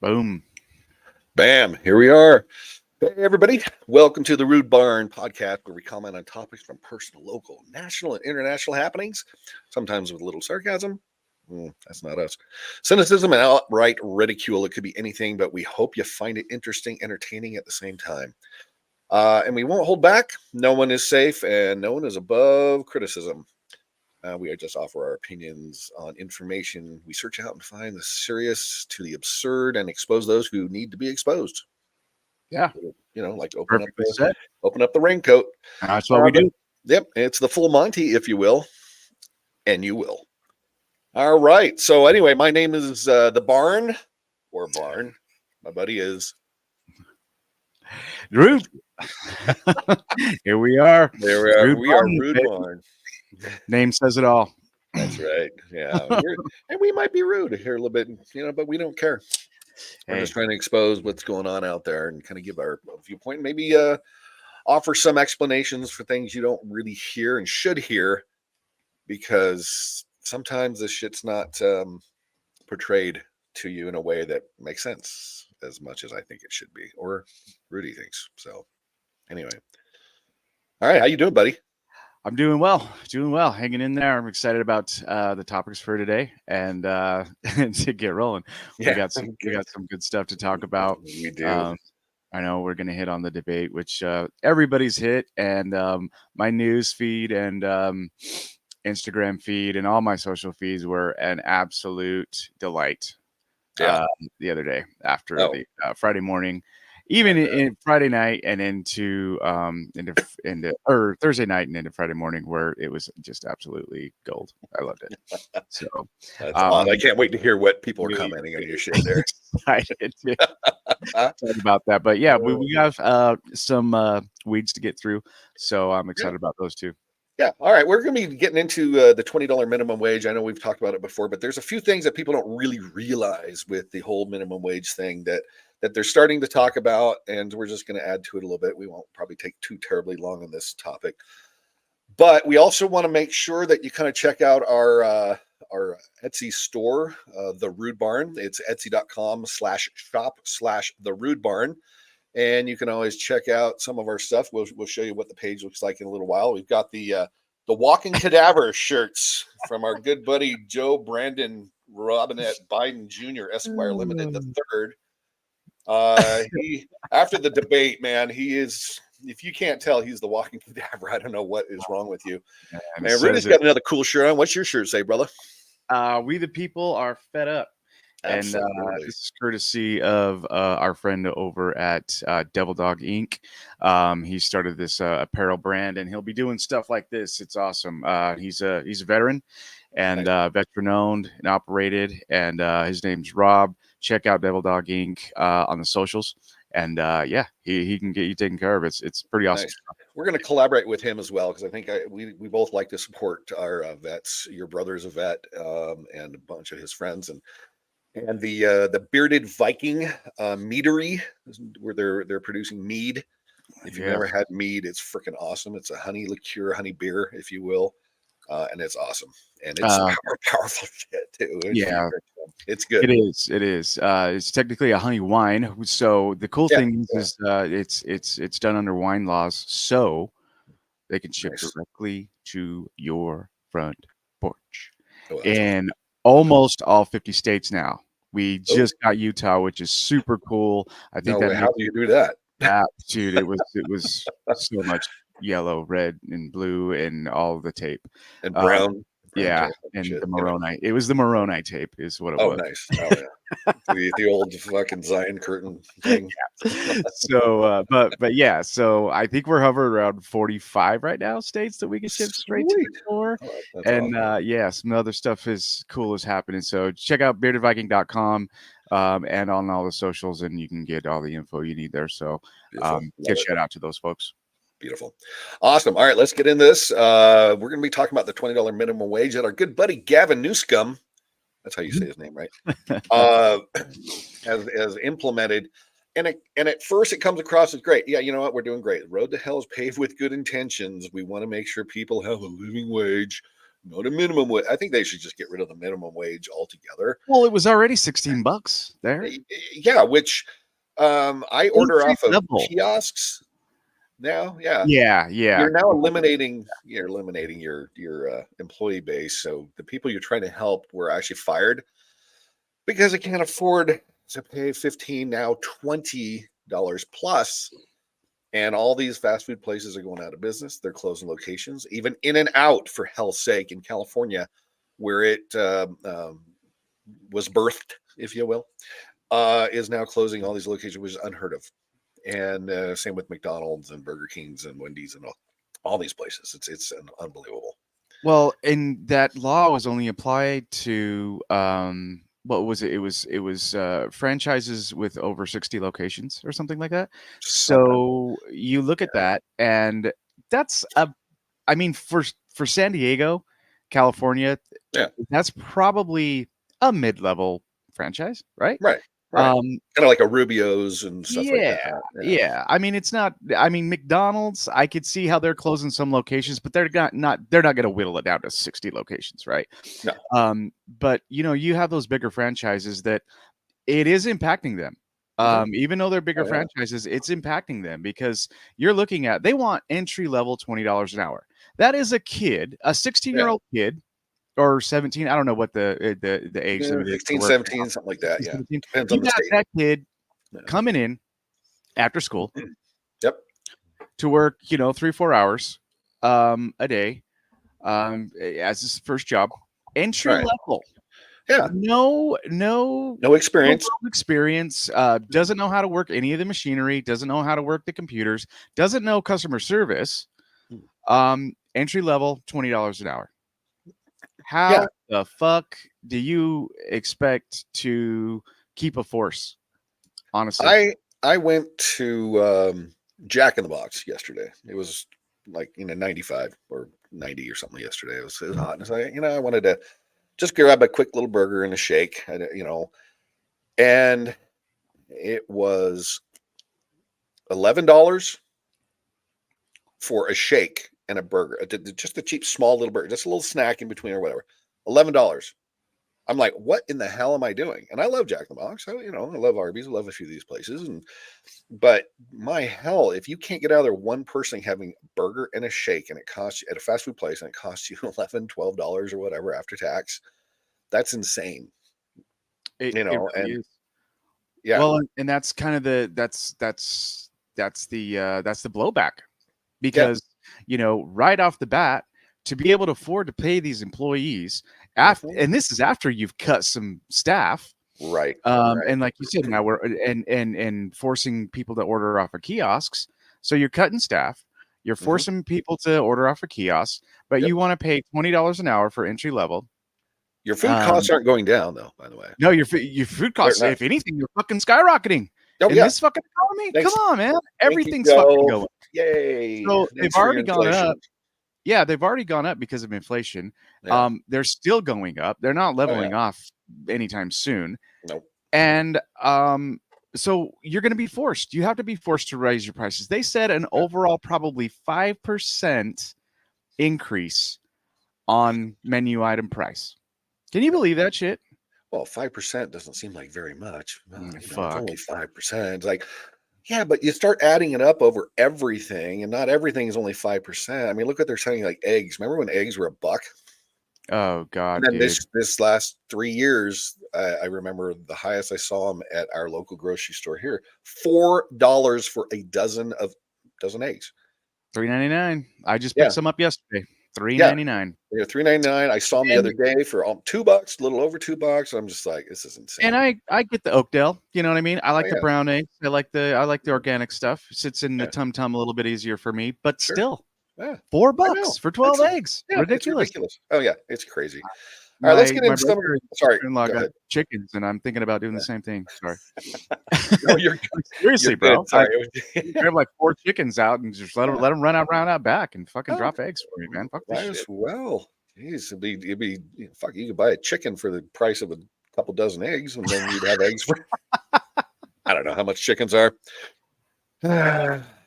Boom. Bam, here we are. Hey, everybody. Welcome to the Rude Barn podcast, where we comment on topics from personal, local, national, and international happenings, sometimes with a little sarcasm. That's not us. Cynicism and outright ridicule. It could be anything, but we hope you find it interesting, entertaining at the same time. And we won't hold back. No one is safe, and no one is above criticism. We just offer our opinions on information. We search out and find the serious to the absurd and expose those who need to be exposed. Yeah. Like Perfectly said. open up the raincoat. That's what we do. Yep. It's the full Monty, if you will. And you will. All right. So anyway, my name is the Barn or Barn. My buddy is Rude. Here we are. There we are. Rude We are Barn, Rude baby. Barn. Name says it all. That's right. Yeah. And we might be rude here a little bit, but we don't care. We're Hey, just trying to expose what's going on out there and kind of give our viewpoint, maybe offer some explanations for things you don't really hear and should hear, because sometimes this shit's not portrayed to you in a way that makes sense as much as I think it should be, or Rudy thinks. So anyway. All right. How you doing, buddy? I'm doing well. Hanging in there. I'm excited about the topics for today and to get rolling. We got some good stuff to talk about. We do. I know we're going to hit on the debate, which everybody's hit, and my news feed and Instagram feed and all my social feeds were an absolute delight. The other day after the Friday morning, even in Friday night and into or Thursday night and into Friday morning, where it was just absolutely gold. I loved it. So that's I can't wait to hear what people are commenting on your shit there. Excited to talk about that, but yeah, we have some weeds to get through, so I'm excited about those too. Yeah. All right. We're going to be getting into the $20 minimum wage. I know we've talked about it before, but there's a few things that people don't really realize with the whole minimum wage thing that they're starting to talk about, and we're just going to add to it a little bit. We won't probably take too terribly long on this topic, but we also want to make sure that you kind of check out our Etsy store, The Rude Barn. It's etsy.com/shop/The Rude Barn. And you can always check out some of our stuff. We'll show you what the page looks like in a little while. We've got the Walking Cadaver shirts from our good buddy Joe Brandon Robinette Biden Jr. Esquire Limited III. He, after the debate, man, he is, if you can't tell, he's the Walking Cadaver. I don't know what is wrong with you. And Rudy's got another cool shirt on. What's your shirt say, brother? We the people are fed up. Absolutely. And this is courtesy of our friend over at Devil Dog Inc. He started this apparel brand, and he'll be doing stuff like this. It's awesome. He's a veteran and veteran owned and operated, and his name's Rob. Check out Devil Dog Inc. On the socials, and he can get you taken care of. It's pretty awesome. Nice. We're going to collaborate with him as well, because I think we both like to support our vets. Your brother's a vet, and a bunch of his friends, and the Bearded Viking meadery, where they're producing mead. If you've never had mead, it's freaking awesome. It's a honey liqueur, honey beer, if you will, and it's awesome. And it's powerful shit too. It's good. It is. It's technically a honey wine. So the cool thing is it's done under wine laws, so they can ship directly to your front porch. And almost all 50 states now. We just got Utah, which is super cool. I think how do you do that? Dude, it was so much yellow, red, and blue, and all the tape and brown. And the Moroni. It was the Moroni tape, is what it was. Oh, nice. Oh, yeah. the old fucking Zion curtain thing. So, but yeah. So I think we're hovering around 45 right now states that we can ship straight to the store. And awesome. Some other stuff is cool is happening. So check out beardedviking.com and on all the socials, and you can get all the info you need there. So get shout out to those folks. Beautiful. Awesome. All right, let's get into this. We're going to be talking about the $20 minimum wage that our good buddy Gavin Newscomb, that's how you say his name, right? Has implemented. And at first it comes across as great. Yeah, you know what? We're doing great. The road to hell is paved with good intentions. We want to make sure people have a living wage. Not a minimum wage. I think they should just get rid of the minimum wage altogether. Well, it was already $16 there. Yeah, which I order Entry off of level. kiosks now. Yeah. Yeah. You're now eliminating your employee base. So the people you're trying to help were actually fired because they can't afford to pay $15, now $20 plus. And all these fast food places are going out of business. They're closing locations. Even In-N-Out, for hell's sake, in California, where it was birthed, if you will, is now closing all these locations, which is unheard of. And same with McDonald's and Burger Kings and Wendy's and all these places. It's unbelievable. Well, and that law was only applied to what was it? It was franchises with over 60 locations or something like that. So you look at that, and that's I mean, for San Diego, California, that's probably a mid-level franchise, right? Right. Kind of like a Rubio's and stuff like that. Yeah. I mean, it's not. I mean, McDonald's, I could see how they're closing some locations, but they're not going to whittle it down to 60 locations, right? No. But you have those bigger franchises that it is impacting them. Even though they're bigger franchises, it's impacting them because you're looking at, they want entry level $20 an hour. That is a kid, a 16-year-old kid. Or 17, I don't know what the age limit is. 16, 17, something like that. 16, yeah. Depends on the state. That kid coming in after school. Yep. To work, 3-4 hours a day as his first job. Entry level. Yeah. No experience. No experience. Doesn't know how to work any of the machinery, doesn't know how to work the computers, doesn't know customer service. Entry level, $20 an hour. How the fuck do you expect to keep a force? Honestly, I went to Jack in the Box yesterday. It was like 95 or 90 or something yesterday. It was hot, and so I wanted to just grab a quick little burger and a shake, and it was $11 for a shake and a burger, just a cheap small little burger, just a little snack in between or whatever. $11. I'm like, what in the hell am I doing? And I love Jack in the Box. I love Arby's. I love a few of these places. But my hell, if you can't get out of there one person having a burger and a shake, and it costs you at a fast food place, and it costs you $11, $12 or whatever after tax, that's insane. It really is. Yeah. Well, and that's kind of that's the blowback, because right off the bat, to be able to afford to pay these employees and this is after you've cut some staff, right? And like you said, now we're and forcing people to order off of kiosks. So you're cutting staff, you're forcing people to order off of kiosks, but you want to pay $20 an hour for entry level. Your food costs aren't going down, though, by the way. No, your food costs, if anything, they're fucking skyrocketing. In this fucking economy, come on, man. Everything's fucking going. Yay. So they've already gone up. Yeah, they've already gone up because of inflation. Yeah. They're still going up. They're not leveling off anytime soon. Nope. And so you're going to be forced. You have to be forced to raise your prices. They said an overall probably 5% increase on menu item price. Can you believe that shit? Well, 5% doesn't seem like very much. It's fuck. Only 5%. It's like, yeah, but you start adding it up over everything, and not everything is only 5%. I mean, look what they're saying, like eggs. Remember when eggs were $1? Oh God! And then this last 3 years, I remember the highest I saw them at our local grocery store here, $4 for a dozen eggs. $3.99. I just picked some up yesterday. $3.99. Yeah, $3.99. I saw them the other day for $2, a little over $2. I'm just like, this is insane. And I get the Oakdale. You know what I mean? I like the brown eggs. I like the organic stuff. Sits in the tum-tum a little bit easier for me, but still, $4 for 12 eggs. Yeah, ridiculous. Oh yeah, it's crazy. All right, let's get into some. Sorry, got chickens, and I'm thinking about doing the same thing. Sorry. No, you're seriously, bro. I grab like 4 chickens out and just let them run out back and fucking drop eggs for me, man. Fuck this shit. Well, geez, it'd be fuck. You could buy a chicken for the price of a couple dozen eggs, and then you'd have eggs for. I don't know how much chickens are.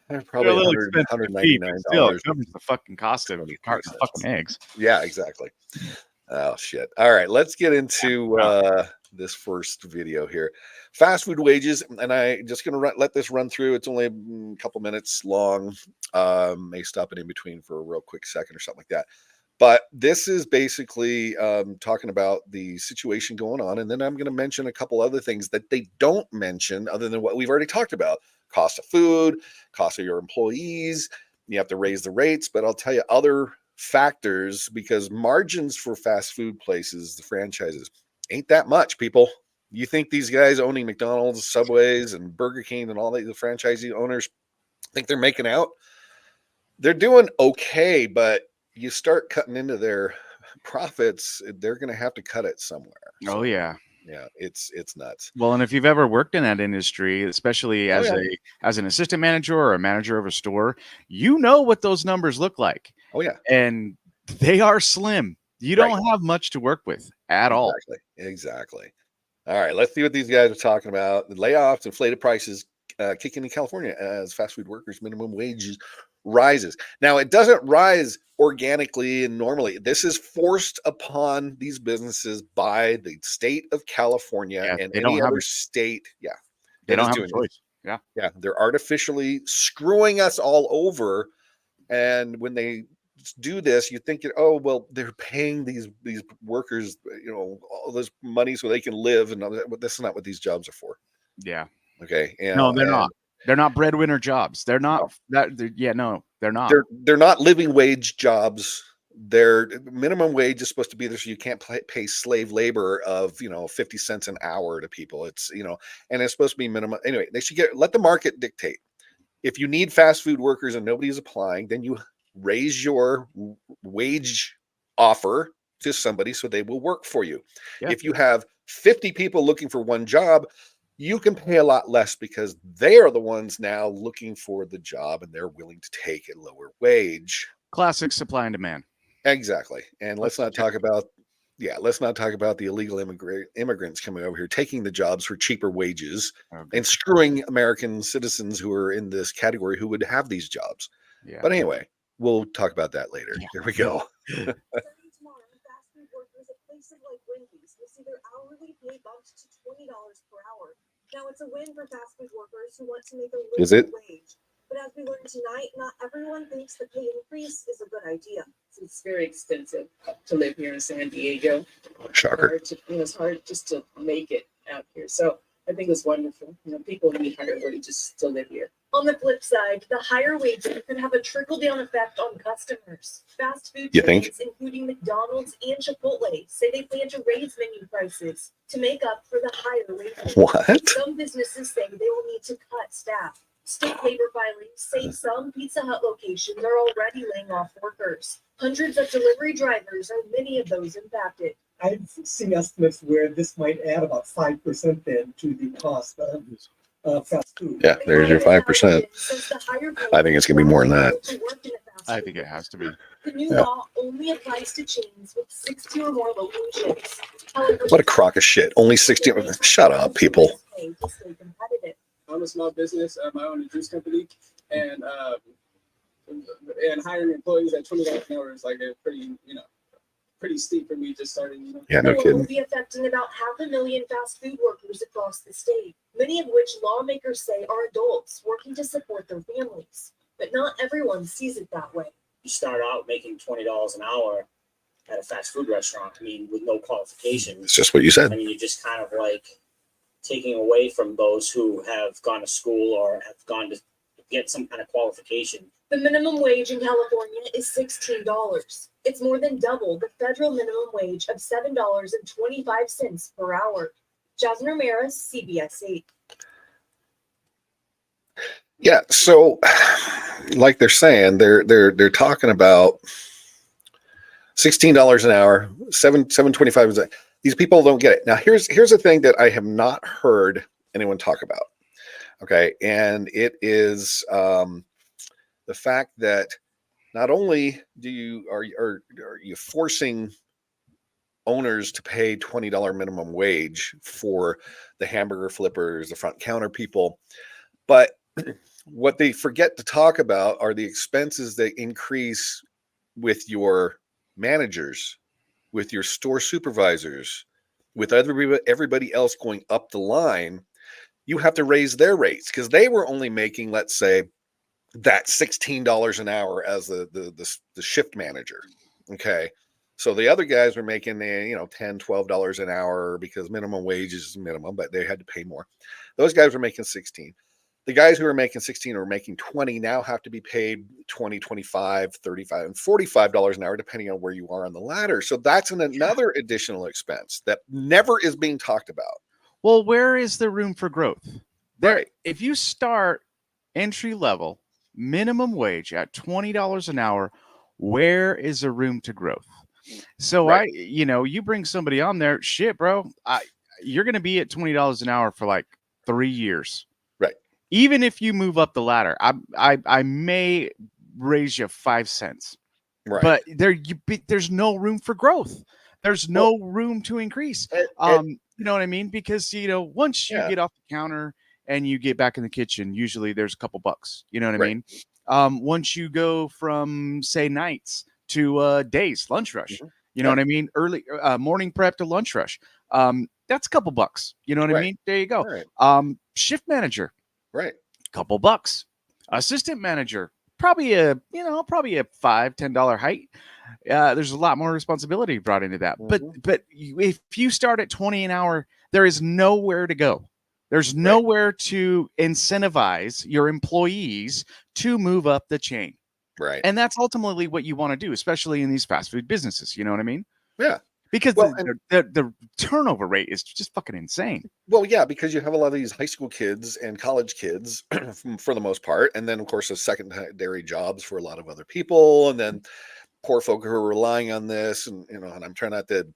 They're They're probably a little 100, expensive to feed, but still, it $199. covers the fucking cost of a carton of fucking eggs. Yeah, exactly. Oh shit. All right, let's get into this first video here. Fast food wages, and I just gonna let this run through. It's only a couple minutes long. May stop it in between for a real quick second or something like that. But this is basically talking about the situation going on, and then I'm going to mention a couple other things that they don't mention other than what we've already talked about: cost of food, cost of your employees. You have to raise the rates, but I'll tell you other factors, because margins for fast food places, the franchises, ain't that much, people. You think these guys owning McDonald's, Subways, and Burger King and all the franchisee owners think they're making out? They're doing okay, but you start cutting into their profits, they're going to have to cut it somewhere. Oh yeah. Yeah, it's nuts. Well, and if you've ever worked in that industry, especially as as an assistant manager or a manager of a store, you know what those numbers look like. Oh yeah. And they are slim. You don't have much to work with at all. Exactly. All right, let's see what these guys are talking about. The layoffs, inflated prices kicking in California as fast food workers' minimum wages rises. Now, it doesn't rise organically and normally. This is forced upon these businesses by the state of California and any other state. Yeah, they don't have a choice. Yeah, they're artificially screwing us all over. And when they do this, you think, oh well, they're paying these workers, all this money so they can live, and that's not what these jobs are for. Yeah. Okay. No, they're not. They're not breadwinner jobs. They're not they're not. They're not living wage jobs. Their minimum wage is supposed to be there so you can't pay slave labor of 50 cents an hour to people. It's and it's supposed to be minimum. Anyway, they should let the market dictate. If you need fast food workers and nobody's applying, then you raise your wage offer to somebody so they will work for you. Yeah. If you have 50 people looking for one job, you can pay a lot less because they are the ones now looking for the job and they're willing to take a lower wage. Classic supply and demand. Exactly. And let's not talk about the illegal immigrants coming over here, taking the jobs for cheaper wages and screwing American citizens who are in this category who would have these jobs. Yeah. But anyway, we'll talk about that later. Yeah. Here we go. Now, it's a win for fast food workers who want to make a living wage. But as we learned tonight, not everyone thinks the pay increase is a good idea. It's very expensive to live here in San Diego. Shocker. It's hard just to make it out here. So I think it's wonderful. People need higher wages to live here. On the flip side, the higher wages could have a trickle-down effect on customers. Fast food chains, including McDonald's and Chipotle, say they plan to raise menu prices to make up for the higher wages. What? Some businesses say they will need to cut staff. State labor filings say some Pizza Hut locations are already laying off workers. Hundreds of delivery drivers are many of those impacted. I've seen estimates where this might add about 5% then to the cost of fast food. Yeah, there's your 5%. I think it's going to be more than that. I think it has to be. The new law only applies to chains with 60 or more locations. However, what a crock of shit. Only 60. Shut up, people. I'm a small business. I own a juice company, and hiring employees at $20 an hour is like a pretty steep for me just starting. Yeah, no kidding. It will be affecting about 500,000 fast food workers across the state, many of which lawmakers say are adults working to support their families. But not everyone sees it that way. You start out making $20 an hour at a fast food restaurant. I mean, with no qualifications. It's just what you said. I mean, you're just kind of like taking away from those who have gone to school or have gone to get some kind of qualification. The minimum wage in California is $16. It's more than double the federal minimum wage of $7.25 per hour. Jasmine Ramirez, CBS 8. Yeah, so like they're saying, they're talking about $16 an hour, $7.25. These people don't get it. Now, here's the thing that I have not heard anyone talk about. Okay, and it is the fact that not only are you forcing owners to pay $20 minimum wage for the hamburger flippers, the front counter people, but what they forget to talk about are the expenses that increase with your managers, with your store supervisors, with everybody else going up the line. You have to raise their rates because they were only making, let's say, that $16 an hour as the shift manager. Okay. So the other guys were making $10, $12 an hour because minimum wage is minimum, but they had to pay more. Those guys were making 16. The guys who were making 16 or making 20 now have to be paid 20, 25, 35, and $45 an hour, depending on where you are on the ladder. So that's another additional expense that never is being talked about. Well, where is the room for growth? There, Right. if you start entry level minimum wage at $20 an hour, where is the room to growth? So Right. you bring somebody on there, shit, bro, you're going to be at $20 an hour for like 3 years. Right. Even if you move up the ladder, I may raise you 5 cents. Right. But there's no room for growth. There's no room to increase. You know what I mean? Because once you get off the counter and you get back in the kitchen, usually there's a couple bucks. You know what I mean? Once you go from say nights to days, lunch rush. You know what I mean? Early morning prep to lunch rush. That's a couple bucks. You know what I mean? There you go. Right. Shift manager. Right. Couple bucks. Assistant manager. Probably a $5-10 hike. There's a lot more responsibility brought into that. But if you start at 20 an hour, there is nowhere to go. There's nowhere to incentivize your employees to move up the chain. Right. And that's ultimately what you want to do, especially in these fast food businesses. You know what I mean? Yeah. Because the turnover rate is just fucking insane. Well, yeah, because you have a lot of these high school kids and college kids for the most part. And then, of course, the secondary jobs for a lot of other people. And then poor folk who are relying on this. And, and I'm trying not to,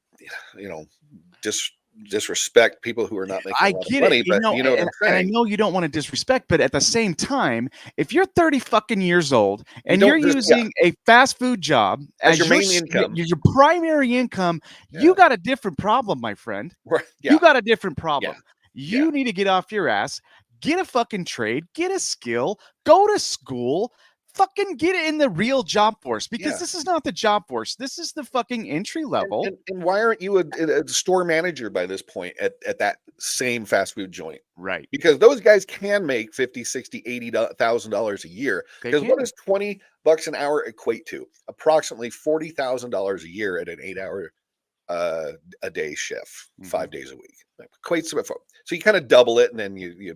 disrespect people who are not making a lot of money. But you know what I'm saying? And I know you don't want to disrespect, but at the same time, if you're 30 fucking years old and you're using a fast food job as your main income, your primary income, you got a different problem, my friend. Right. Yeah. You got a different problem. Yeah. You need to get off your ass, get a fucking trade, get a skill, go to school, fucking get it in the real job force, because this is not the job force. This is the fucking entry level. And why aren't you a store manager by this point at that same fast food joint? Right. Because those guys can make $50, $60, $80,000 a year. Because what does $20 an hour equate to? Approximately $40,000 a year at an 8-hour a day shift, 5 days a week. That equates to so you kind of double it and then you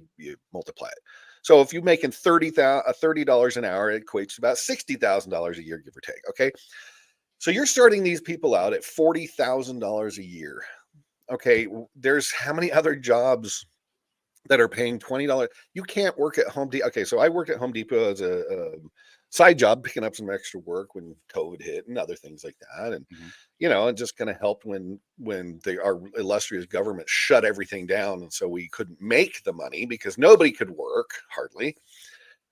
multiply it. So if you're making $30 an hour, it equates to about $60,000 a year, give or take. Okay. So you're starting these people out at $40,000 a year. Okay. There's how many other jobs that are paying $20? You can't work at Home Depot. Okay. So I worked at Home Depot as a side job, picking up some extra work when COVID hit and other things like that. And, it just kind of helped when our illustrious government shut everything down. And so we couldn't make the money because nobody could work hardly.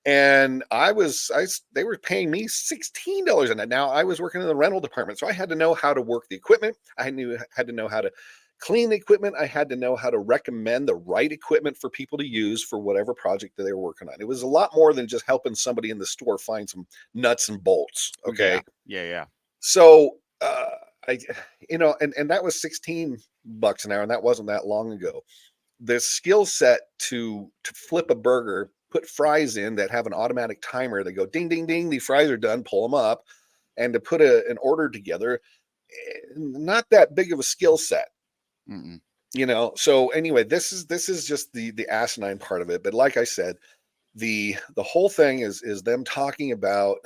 And they were paying me $16 an hour. Now I was working in the rental department. So I had to know how to work the equipment. I had to know how to clean the equipment. I had to know how to recommend the right equipment for people to use for whatever project that they were working on. It was a lot more than just helping somebody in the store find some nuts and bolts. Okay. Yeah. So, and that was $16 an hour, and that wasn't that long ago. The skill set to flip a burger, put fries in that have an automatic timer that go ding, ding, ding, the fries are done, pull them up, and to put an order together, not that big of a skill set. So anyway, this is just the asinine part of it. But like I said, the whole thing is them talking about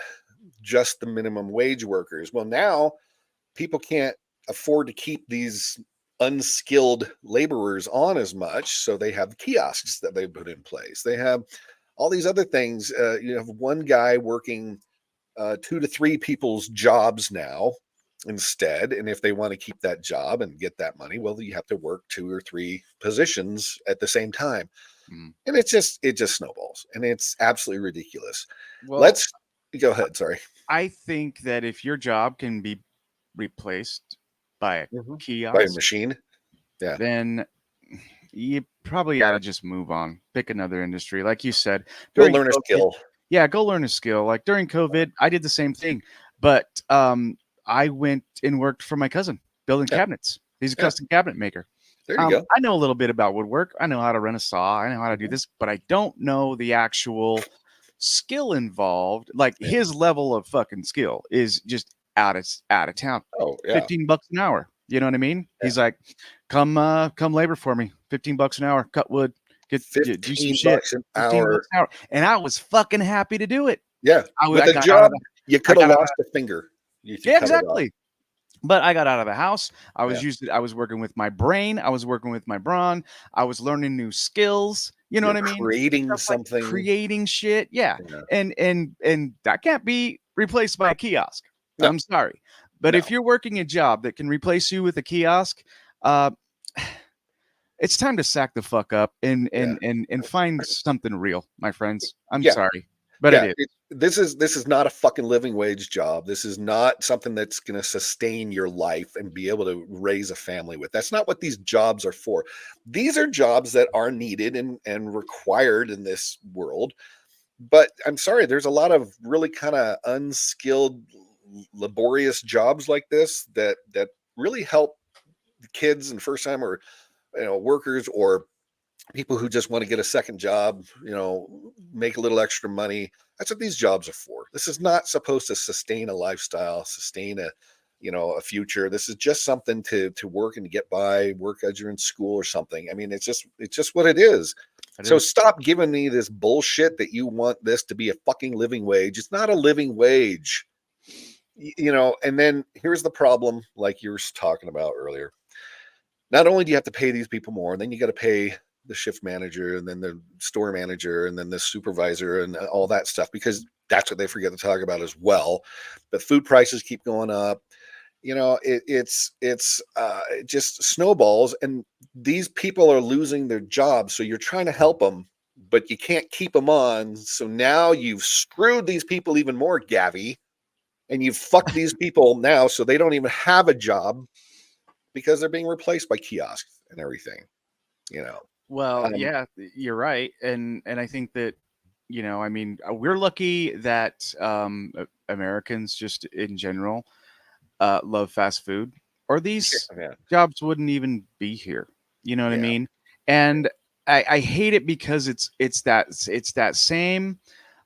just the minimum wage workers. Well, now people can't afford to keep these unskilled laborers on as much. So they have kiosks that they put in place. They have all these other things. You have one guy working 2 to 3 people's jobs now instead. And if they want to keep that job and get that money, well, you have to work 2 or 3 positions at the same time. And it just snowballs, and it's absolutely ridiculous. Well, let's go ahead. Sorry. I think that if your job can be replaced by a kiosk, by a machine, then you probably got to just move on, pick another industry. Like you said, Go during learn a COVID, skill. yeah, go learn a skill. Like during COVID, I did the same thing, but I went and worked for my cousin building Yeah. cabinets. He's a Yeah. custom cabinet maker. There you go. I know a little bit about woodwork. I know how to run a saw. I know how to do this, but I don't know the actual skill involved. Like Yeah. his level of fucking skill is just out of town. Oh yeah. $15 an hour. You know what I mean? Yeah. He's like, come labor for me. $15 an hour, cut wood, do some 15 shit. bucks an 15 hour. bucks an hour. And I was fucking happy to do it. Yeah. With I a got out job, of you could have lost a finger. If you yeah, cut it off. exactly. But I got out of the house. I was Yeah. I was working with my brain. I was working with my brawn. I was learning new skills. You know You're what I mean? creating Stuff like something. creating shit. Yeah. Yeah. And that can't be replaced by a kiosk. No. I'm sorry. But No. if you're working a job that can replace you with a kiosk, it's time to sack the fuck up and find something real, my friends. I'm Yeah. sorry. But Yeah, it is. this is not a fucking living wage job. This is not something that's going to sustain your life and be able to raise a family with. That's not what these jobs are for. These are jobs that are needed and required in this world. But I'm sorry, there's a lot of really kind of unskilled, laborious jobs like this that really help kids and first time or workers or people who just want to get a second job, make a little extra money. That's what these jobs are for. This is not supposed to sustain a lifestyle, sustain a future. This is just something to work and to get by, work as you're in school or something. I mean, it's just what it is. So stop giving me this bullshit that you want this to be a fucking living wage. It's not a living wage, and then here's the problem, like you were talking about earlier. Not only do you have to pay these people more, and then you got to pay the shift manager and then the store manager and then the supervisor and all that stuff, because that's what they forget to talk about as well. But food prices keep going up. It's just snowballs, and these people are losing their jobs. So you're trying to help them, but you can't keep them on. So now you've screwed these people even more, Gavi, and you've fucked these people now so they don't even have a job because they're being replaced by kiosks and everything. Well, yeah, you're right, and I think that I mean, we're lucky that Americans just in general love fast food, or these jobs wouldn't even be here. You know what I mean? And I hate it because it's that same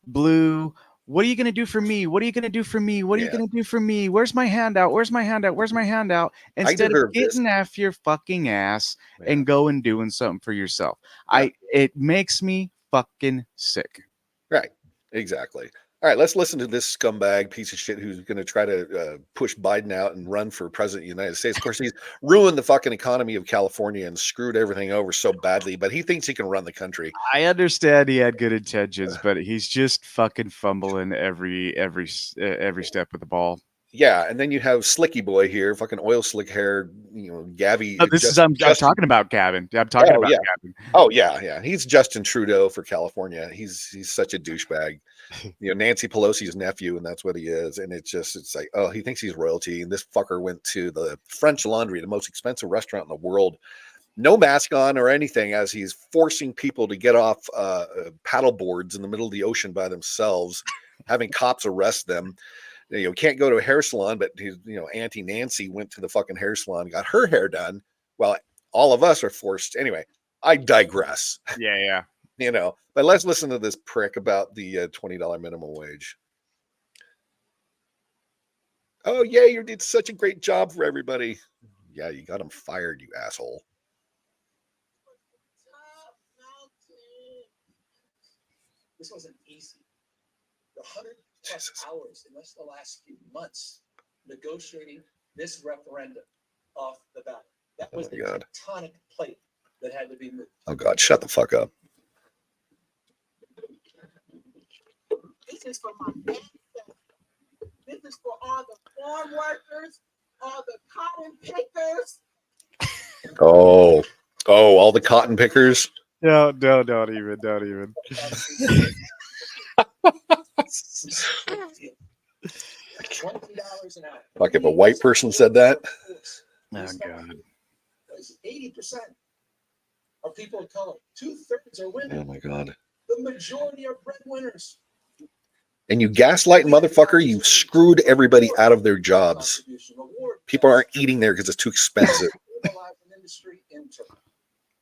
blue. What are you going to do for me? What are you going to do for me? What are you going to do for me? Where's my handout? Where's my handout? Where's my handout? Instead of getting off your fucking ass and go and doing something for yourself. It makes me fucking sick. Right. Exactly. All right, let's listen to this scumbag piece of shit who's going to try to push Biden out and run for president of the United States. Of course, he's ruined the fucking economy of California and screwed everything over so badly, but he thinks he can run the country. I understand he had good intentions, but he's just fucking fumbling every step of the ball. Yeah, and then you have Slicky Boy here, fucking oil slick hair, Gavi. I'm talking about Gavin. I'm talking about Gavin. Oh yeah. He's Justin Trudeau for California. He's such a douchebag. Nancy Pelosi's nephew, and that's what he is. And it's like, oh, he thinks he's royalty. And this fucker went to the French Laundry, the most expensive restaurant in the world, no mask on or anything, as he's forcing people to get off paddle boards in the middle of the ocean by themselves, having cops arrest them. Can't go to a hair salon, but Auntie Nancy went to the fucking hair salon and got her hair done. Well, all of us are forced. Anyway, I digress. Yeah. But let's listen to this prick about the $20 minimum wage. Oh, yeah, you did such a great job for everybody. Yeah, you got him fired, you asshole. This wasn't easy. 100+ hours in just the last few months negotiating this referendum off the ballot. That was the tectonic plate that had to be moved. Oh God, shut the fuck up. This is for my ancestors. This is for all the farm workers, all the cotton pickers. Oh, all the cotton pickers. No, don't even. $20 an hour. Like if a white person said that. Oh God. 80% are people of color. 2/3 are women. Oh my God. The majority are breadwinners. And you gaslight motherfucker, you screwed everybody out of their jobs. People aren't eating there because it's too expensive.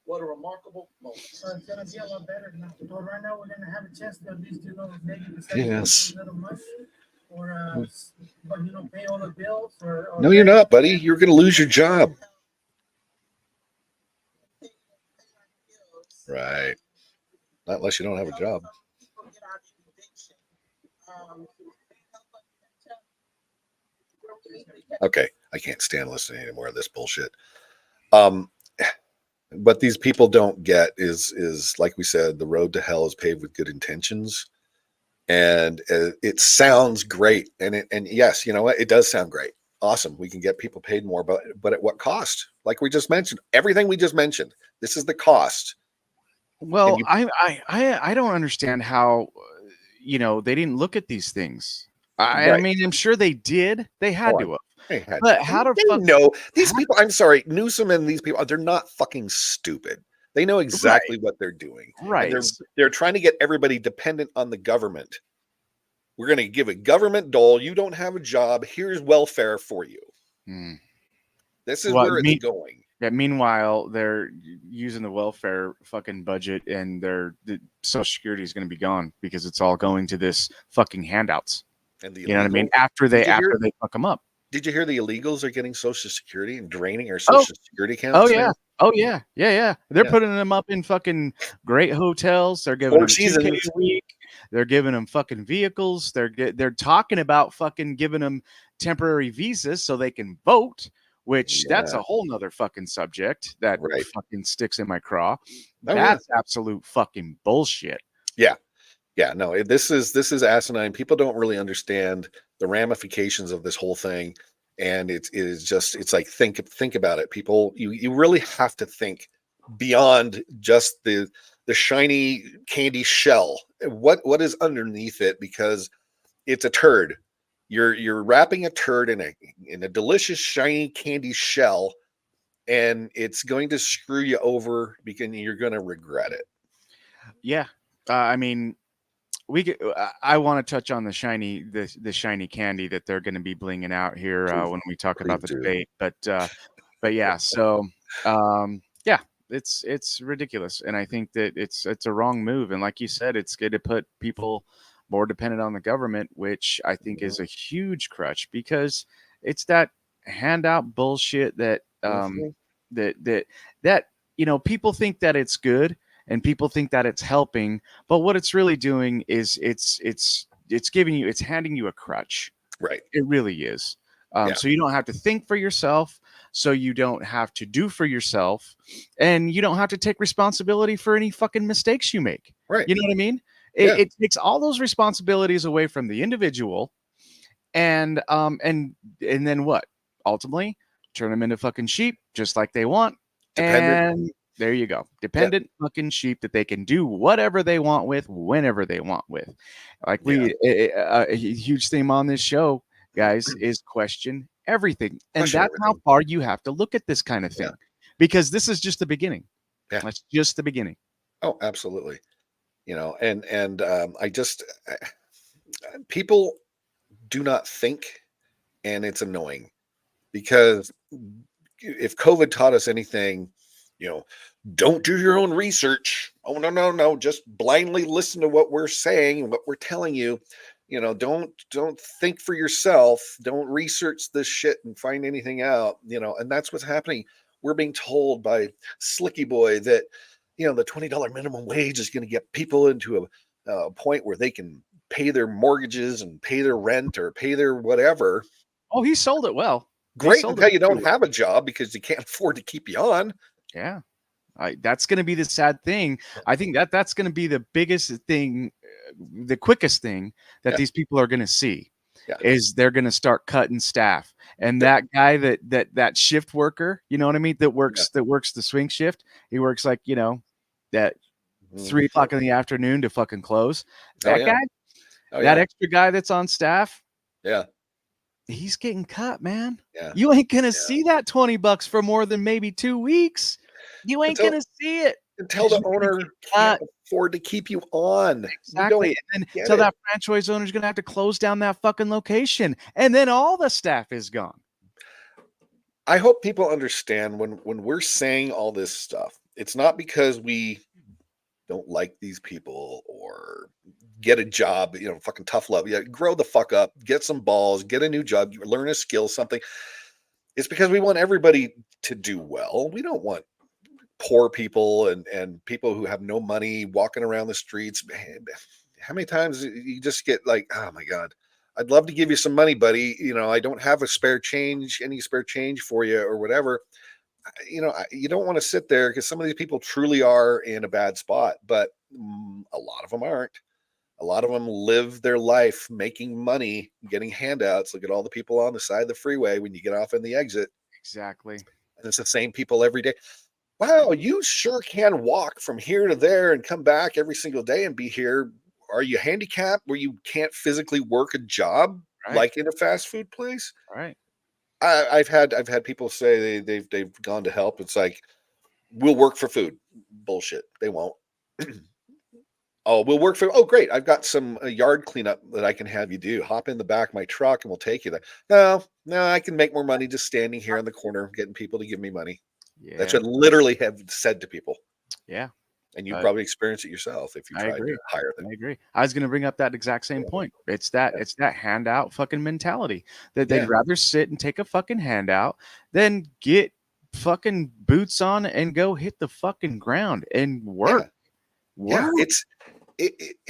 What a remarkable moment. So it's gonna be a lot better now. So right now we're gonna have a chance to at least, maybe Yes. a little money or pay all the bills or No, you're not, buddy. You're going to lose your job. Right. Not unless you don't have a job. Okay, I can't stand listening anymore of this bullshit. What these people don't get is like we said, the road to hell is paved with good intentions, and it sounds great, and yes, you know what, it does sound great. Awesome, we can get people paid more, but at what cost? Like we just mentioned, everything we just mentioned. This is the cost. Well, I don't understand how they didn't look at these things. I mean, I'm sure they did. They had to have. But how do they know these people? I'm sorry, Newsom and these people, they're not fucking stupid. They know exactly what they're doing. Right. And they're trying to get everybody dependent on the government. We're going to give a government dole. You don't have a job. Here's welfare for you. This is where it's going. Yeah. Meanwhile, they're using the welfare fucking budget, and the Social Security is going to be gone because it's all going to this fucking handouts. And you know what I mean? After they fuck them up. Did you hear the illegals are getting Social Security and draining our Social Security accounts? Oh yeah. Oh yeah. Yeah. They're putting them up in fucking great hotels. They're giving them 2K a week. They're giving them fucking vehicles. They're talking about fucking giving them temporary visas so they can vote, which that's a whole nother fucking subject that fucking sticks in my craw. That's absolute fucking bullshit. Yeah. Yeah, no, this is asinine. People don't really understand the ramifications of this whole thing, and it's like think about it. People, you really have to think beyond just the shiny candy shell. What is underneath it? Because it's a turd. You're wrapping a turd in a delicious shiny candy shell, and it's going to screw you over because you're going to regret it. Yeah, I mean. I want to touch on the shiny candy that they're going to be blinging out here when we talk about the debate. But yeah, so yeah, it's ridiculous, and I think that it's a wrong move. And like you said, it's going to put people more dependent on the government, which I think is a huge crutch because it's that handout bullshit that that people think that it's good. And people think that it's helping, but what it's really doing is it's handing you a crutch. Right. It really is. So you don't have to think for yourself. So you don't have to do for yourself, and you don't have to take responsibility for any fucking mistakes you make. Right. You know what I mean? It takes all those responsibilities away from the individual, and then what? Ultimately, turn them into fucking sheep, just like they want. And there you go. Dependent fucking sheep that they can do whatever they want with, whenever they want with. Like a huge theme on this show, guys, is question everything. And that's how far you have to look at this kind of thing. Because this is just the beginning. Yeah. That's just the beginning. Oh, absolutely. And people do not think, and it's annoying because if COVID taught us anything, don't do your own research. Oh, no. Just blindly listen to what we're saying and what we're telling you. Don't think for yourself. Don't research this shit and find anything out, and that's what's happening. We're being told by Slicky Boy that, the $20 minimum wage is going to get people into a point where they can pay their mortgages and pay their rent or pay their whatever. Oh, he sold it well. Great until you don't have a job because you can't afford to keep you on. Yeah. That's going to be the sad thing. I think that's going to be the biggest thing, the quickest thing that these people are going to see is they're going to start cutting staff. And that guy that shift worker, you know what I mean? That works the swing shift. He works like, that 3 o'clock in the afternoon to fucking close. That guy, that extra guy that's on staff. Yeah. He's getting cut, man. Yeah. You ain't going to see that $20 for more than maybe 2 weeks. You ain't going to see it. until the owner can't afford to keep you on. Exactly. And then tell that franchise owner's going to have to close down that fucking location. And then all the staff is gone. I hope people understand when we're saying all this stuff, it's not because we don't like these people or get a job, fucking tough love. Yeah, grow the fuck up, get some balls, get a new job, learn a skill, something. It's because we want everybody to do well. We don't want poor people and people who have no money walking around the streets. Man, how many times you just get like, oh my God, I'd love to give you some money, buddy. I don't have any spare change for you or whatever. You don't want to sit there because some of these people truly are in a bad spot, but a lot of them aren't. A lot of them live their life making money, getting handouts. Look at all the people on the side of the freeway when you get off in the exit. Exactly. And it's the same people every day. Wow, you sure can walk from here to there and come back every single day and be here. Are you handicapped where you can't physically work a job like in a fast food place? Right. I've had people say they've gone to help. It's like, we'll work for food. Bullshit. They won't. Oh, we'll work for. Oh, great. I've got some yard cleanup that I can have you do. Hop in the back of my truck and we'll take you there. No, I can make more money just standing here in the corner getting people to give me money. Yeah. That's what I literally have said to people. Yeah. And you probably experience it yourself if you tried to hire them. I agree. I was going to bring up that exact same point. It's that handout fucking mentality that they'd rather sit and take a fucking handout than get fucking boots on and go hit the fucking ground and work. Yeah,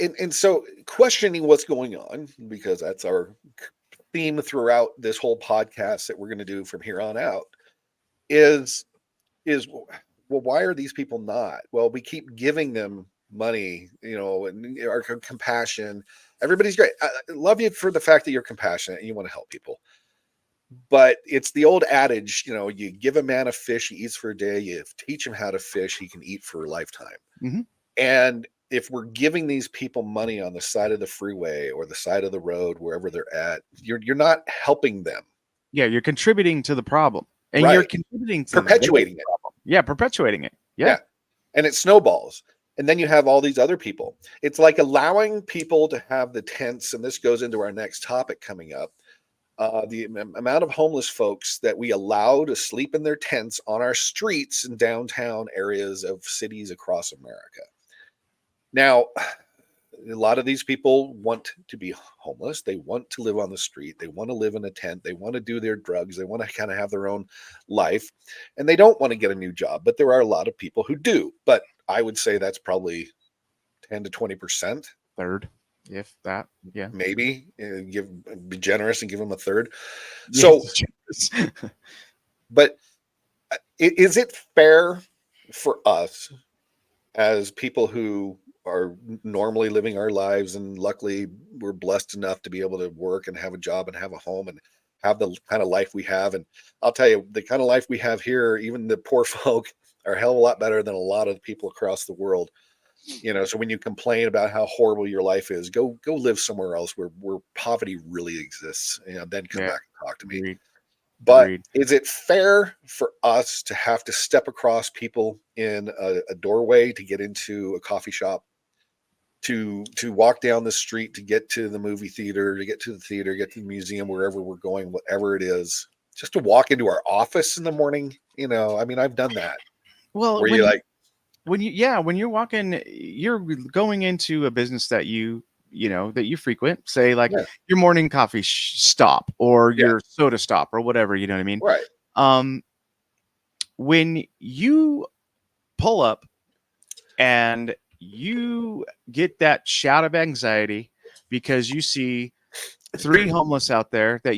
and so questioning what's going on, because that's our theme throughout this whole podcast that we're going to do from here on out, is well, why are these people not? Well, we keep giving them money, and our compassion. Everybody's great. I love you for the fact that you're compassionate and you want to help people. But it's the old adage, you give a man a fish, he eats for a day. You teach him how to fish, he can eat for a lifetime. Mm-hmm. And if we're giving these people money on the side of the freeway or the side of the road, wherever they're at, you're not helping them. Yeah, you're contributing to the problem. And you're contributing to perpetuating it. Yeah, perpetuating it. Yeah. And it snowballs. And then you have all these other people. It's like allowing people to have the tents, and this goes into our next topic coming up. The amount of homeless folks that we allow to sleep in their tents on our streets in downtown areas of cities across America. Now, a lot of these people want to be homeless. They want to live on the street. They want to live in a tent. They want to do their drugs. They want to kind of have their own life. And they don't want to get a new job. But there are a lot of people who do. But I would say that's probably 10 to 20%. Third, if that. Yeah. Maybe. Be generous and give them a third. So, but is it fair for us as people who are normally living our lives, and luckily we're blessed enough to be able to work and have a job and have a home and have the kind of life we have? And I'll tell you, the kind of life we have here, even the poor folk are a hell of a lot better than a lot of people across the world. So when you complain about how horrible your life is, go live somewhere else where poverty really exists, then come back and talk to me. Agreed. But is it fair for us to have to step across people in a doorway to get into a coffee shop, to walk down the street, to get to the movie theater, to get to the theater, get to the museum, wherever we're going, whatever it is, just to walk into our office in the morning? I've done that. Well, where when you're walking, you're going into a business that you frequent, say like your morning coffee stop or your soda stop or whatever, you know what I mean? Right. When you pull up and you get that shout of anxiety because you see 3 homeless out there that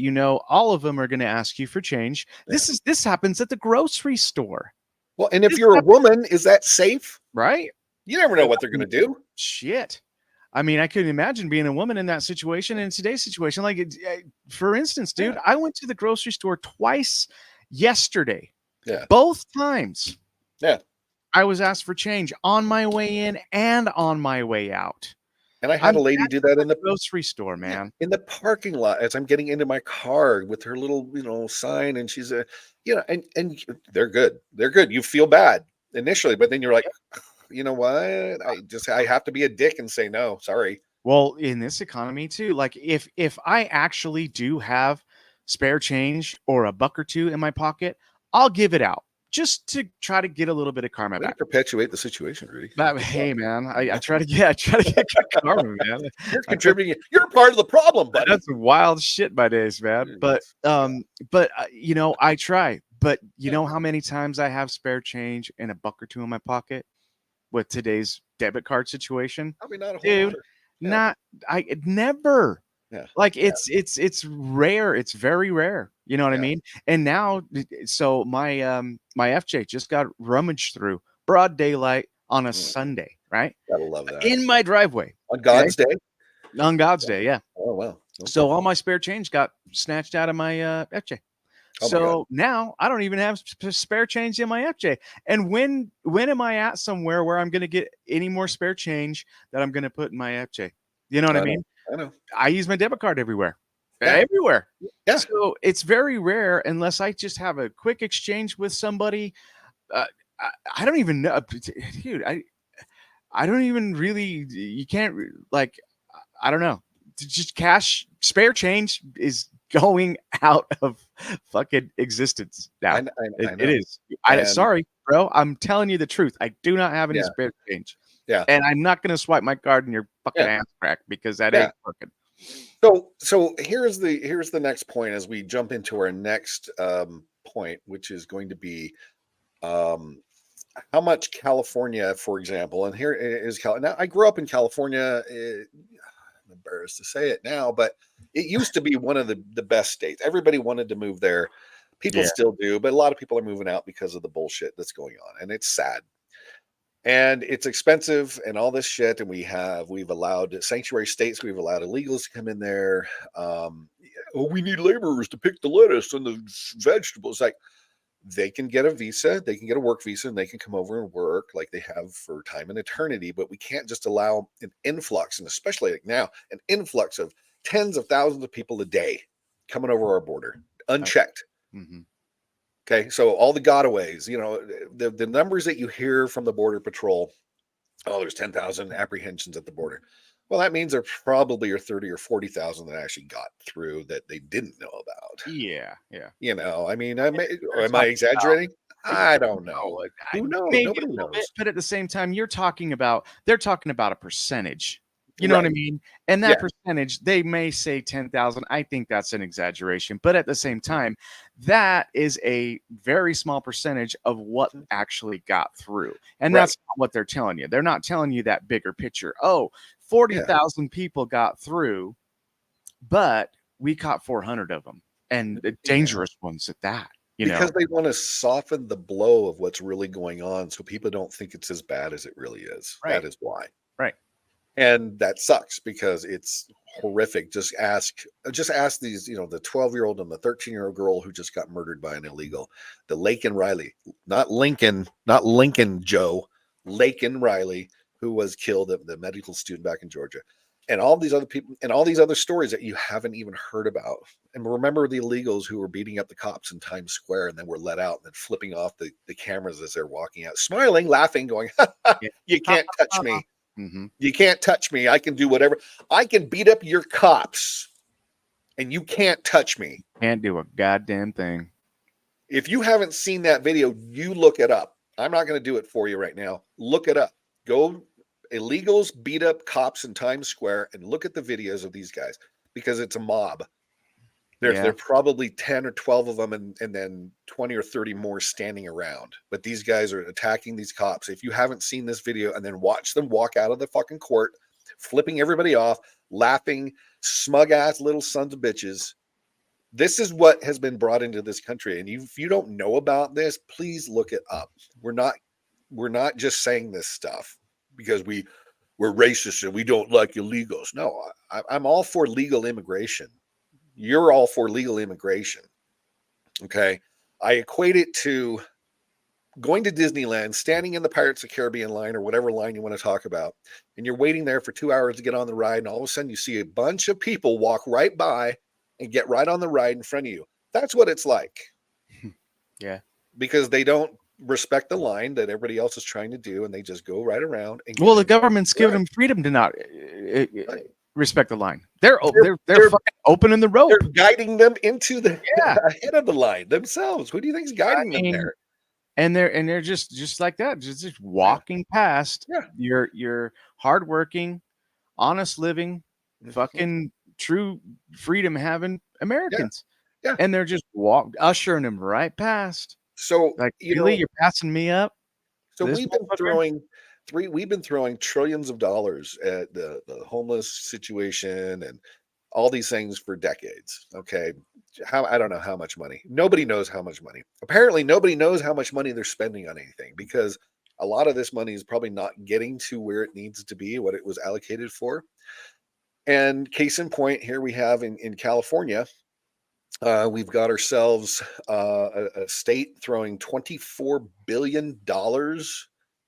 all of them are going to ask you for change. This happens at the grocery store. Well, and if you're a woman, is that safe? Right? You never know what they're going to do. Shit. I mean, I couldn't imagine being a woman in that situation, in today's situation. Like, for instance, dude, I went to the grocery store twice yesterday. Yeah. Both times. Yeah. I was asked for change on my way in and on my way out. And I had a lady do that in the grocery store, man. In the parking lot as I'm getting into my car with her little sign, and she's and they're good. They're good. You feel bad initially, but then you're like, you know what? I have to be a dick and say no. Sorry. Well, in this economy too, like if I actually do have spare change or a buck or two in my pocket, I'll give it out just to try to get a little bit of karma Way to back. perpetuate the situation, Rudy. But hey, man, I try to get good karma, man. You're contributing. You're part of the problem, buddy. That's wild shit my days, man. But you know, I try. But you know how many times I have spare change and a buck or two in my pocket with today's debit card situation? Probably not a whole Dude, lot. not I never. Yeah. Like it's rare. It's very rare. You know what I mean? And now, so my my FJ just got rummaged through broad daylight on a Sunday, right? Gotta love that. In my driveway. On God's day? On God's day, yeah. Oh wow. Okay. So all my spare change got snatched out of my FJ. So now I don't even have spare change in my FJ. And when am I at somewhere where I'm going to get any more spare change that I'm going to put in my FJ? You know what I mean? I know. I use my debit card everywhere. Everywhere. Yeah. So it's very rare unless I just have a quick exchange with somebody. I don't even know, dude. I don't even really. You can't like. I don't know. Just cash, spare change is going out of fucking existence now. I know. It is. Sorry, bro. I'm telling you the truth. I do not have any spare change. Yeah. And I'm not going to swipe my card in your fucking ass crack because that ain't fucking. So here's the next point as we jump into our next point, which is going to be how much California, for example, and here is Now, I grew up in California. I'm embarrassed to say it now, but it used to be one of the best states. Everybody wanted to move there. People still do, but a lot of people are moving out because of the bullshit that's going on, and it's sad. And it's expensive and all this shit. And we've allowed sanctuary states. We've allowed illegals to come in there. We need laborers to pick the lettuce and the vegetables. Like, they can get a visa, they can get a work visa, and they can come over and work like they have for time and eternity. But we can't just allow an influx, and especially like now, an influx of tens of thousands of people a day coming over our border unchecked. Mm-hmm. Okay, so all the gotaways, you know, the numbers that you hear from the Border Patrol, there's 10,000 apprehensions at the border. Well, that means there probably are 30 or 40,000 that actually got through that they didn't know about. Yeah. You know, I mean, am I exaggerating? I don't know. Who knows? Maybe Nobody a little knows. bit, but at the same time, they're talking about a percentage. You know what I mean? And that percentage, they may say 10,000. I think that's an exaggeration. But at the same time, that is a very small percentage of what actually got through. And that's not what they're telling you. They're not telling you that bigger picture. 40,000 people got through, but we caught 400 of them, and the dangerous ones at that. Because they want to soften the blow of what's really going on so people don't think it's as bad as it really is. That is why. Right. And that sucks because it's horrific. Just ask these, you know, the 12-year-old and the 13-year-old girl who just got murdered by an illegal, the Laken Riley, not Lincoln Joe, Laken Riley, who was killed, the medical student back in Georgia, and all these other people and all these other stories that you haven't even heard about. And remember the illegals who were beating up the cops in Times Square and then were let out and then flipping off the cameras as they're walking out, smiling, laughing, going, you can't touch me. Mm-hmm. You can't touch me. I can do whatever. I can beat up your cops and you can't touch me. Can't do a goddamn thing. If you haven't seen that video, you look it up. I'm not going to do it for you right now. Look it up. Go illegals beat up cops in Times Square and look at the videos of these guys because it's a mob. There are probably 10 or 12 of them and then 20 or 30 more standing around. But these guys are attacking these cops. If you haven't seen this video and then watch them walk out of the fucking court, flipping everybody off, laughing, smug ass little sons of bitches. This is what has been brought into this country. And if you don't know about this, please look it up. We're not just saying this stuff because we're racist and we don't like illegals. No, I'm all for legal immigration. You're all for legal immigration. Okay. I equate it to going to Disneyland, standing in the Pirates of the Caribbean line or whatever line you want to talk about. And you're waiting there for 2 hours to get on the ride. And all of a sudden you see a bunch of people walk right by and get right on the ride in front of you. That's what it's like. Yeah. Because they don't respect the line that everybody else is trying to do, and they just go right around. And Well, the government's giving them freedom to not respect the line. They're fucking opening the rope. They're guiding them into the Yeah. ahead of the line themselves. Who do you think is guiding them there? And they're just like that, just walking past your hardworking, honest living, fucking true freedom having Americans. Yeah. And they're just ushering them right past. So like, really, you're passing me up. So we've been throwing trillions of dollars at the homeless situation and all these things for decades. Okay. I don't know how much money. Nobody knows how much money. Apparently nobody knows how much money they're spending on anything, because a lot of this money is probably not getting to where it needs to be, what it was allocated for. And case in point, here we have in California, we've got ourselves a state throwing $24 billion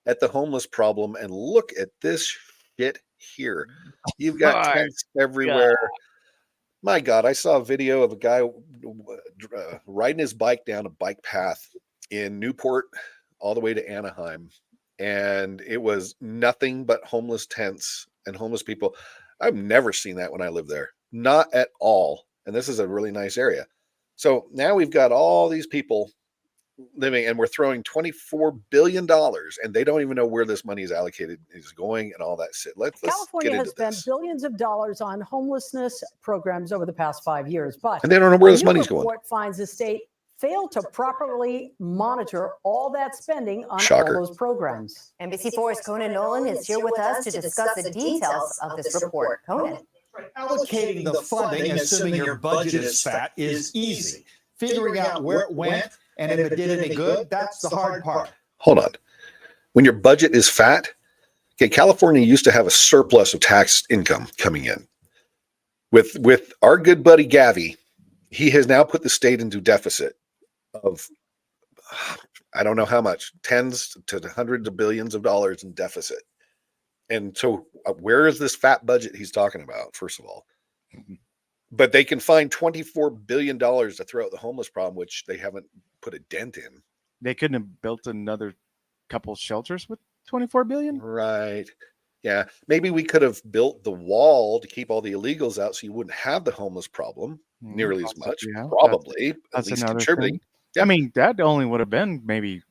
at the homeless problem. And look at this shit here. You've got tents everywhere. God. My God, I saw a video of a guy riding his bike down a bike path in Newport all the way to Anaheim. And it was nothing but homeless tents and homeless people. I've never seen that when I lived there. Not at all. And this is a really nice area. So now we've got all these people living, and we're throwing $24 billion, and they don't even know where this money is allocated, is going, and all that shit. Let's California has spent billions of dollars on homelessness programs over the past 5 years, but and they don't know where this money's going. The report finds the state failed to properly monitor all that spending on all those programs. NBC4's Conan Nolan is here with us to discuss the details of this report. Conan. Allocating the funding, assuming your budget is fat, is easy. Figuring out where it went and if it did any good, that's the hard part. Hold on. When your budget is fat, okay, California used to have a surplus of tax income coming in. With our good buddy Gavi, he has now put the state into deficit of, I don't know how much, tens to hundreds of billions of dollars in deficit. And so where is this fat budget he's talking about, first of all? But they can find $24 billion to throw at the homeless problem, which they haven't put a dent in. They couldn't have built another couple shelters with $24 billion? Right. Yeah. Maybe we could have built the wall to keep all the illegals out so you wouldn't have the homeless problem nearly as much. Yeah, probably. That's at least another contributing. Thing. Yeah. I mean, that only would have been maybe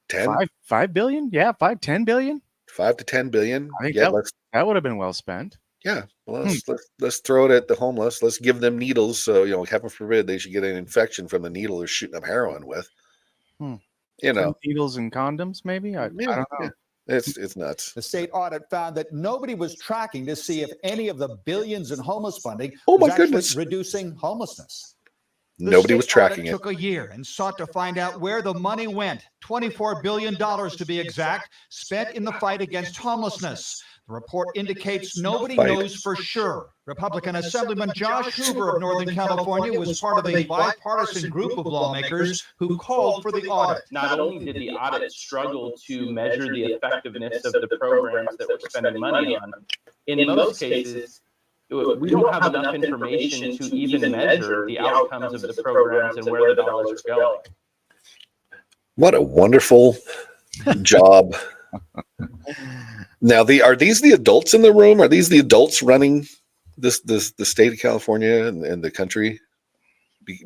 10? 5 billion? Yeah, 10 billion? 5 to 10 billion. I think yeah, that would have been well spent. Yeah, well, let's throw it at the homeless. Let's give them needles. So, heaven forbid they should get an infection from the needle they're shooting up heroin with. Needles and condoms, maybe? I don't know. Yeah. It's nuts. The state audit found that nobody was tracking to see if any of the billions in homeless funding was actually reducing homelessness. Nobody was tracking it. Took a year and sought to find out where the money went. $24 billion to be exact, spent in the fight against homelessness. The report indicates nobody knows for sure. Republican Assemblyman Josh Hoover of Northern California was part of a bipartisan group of lawmakers who called for the audit. Not only did the audit struggle to measure the effectiveness of the programs that we're spending money on, in most cases, we don't have enough information to even measure the outcomes of the programs and where the dollars are going. What a wonderful job. Now, are these the adults in the room? Are these the adults running the state of California and the country?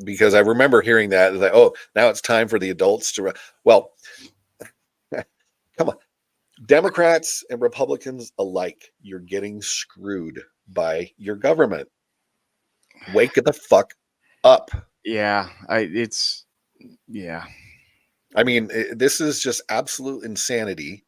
Because I remember hearing that, like, oh, now it's time for the adults to run. Well, come on. Democrats and Republicans alike, you're getting screwed by your government. Wake the fuck up. Yeah, I mean, this is just absolute insanity.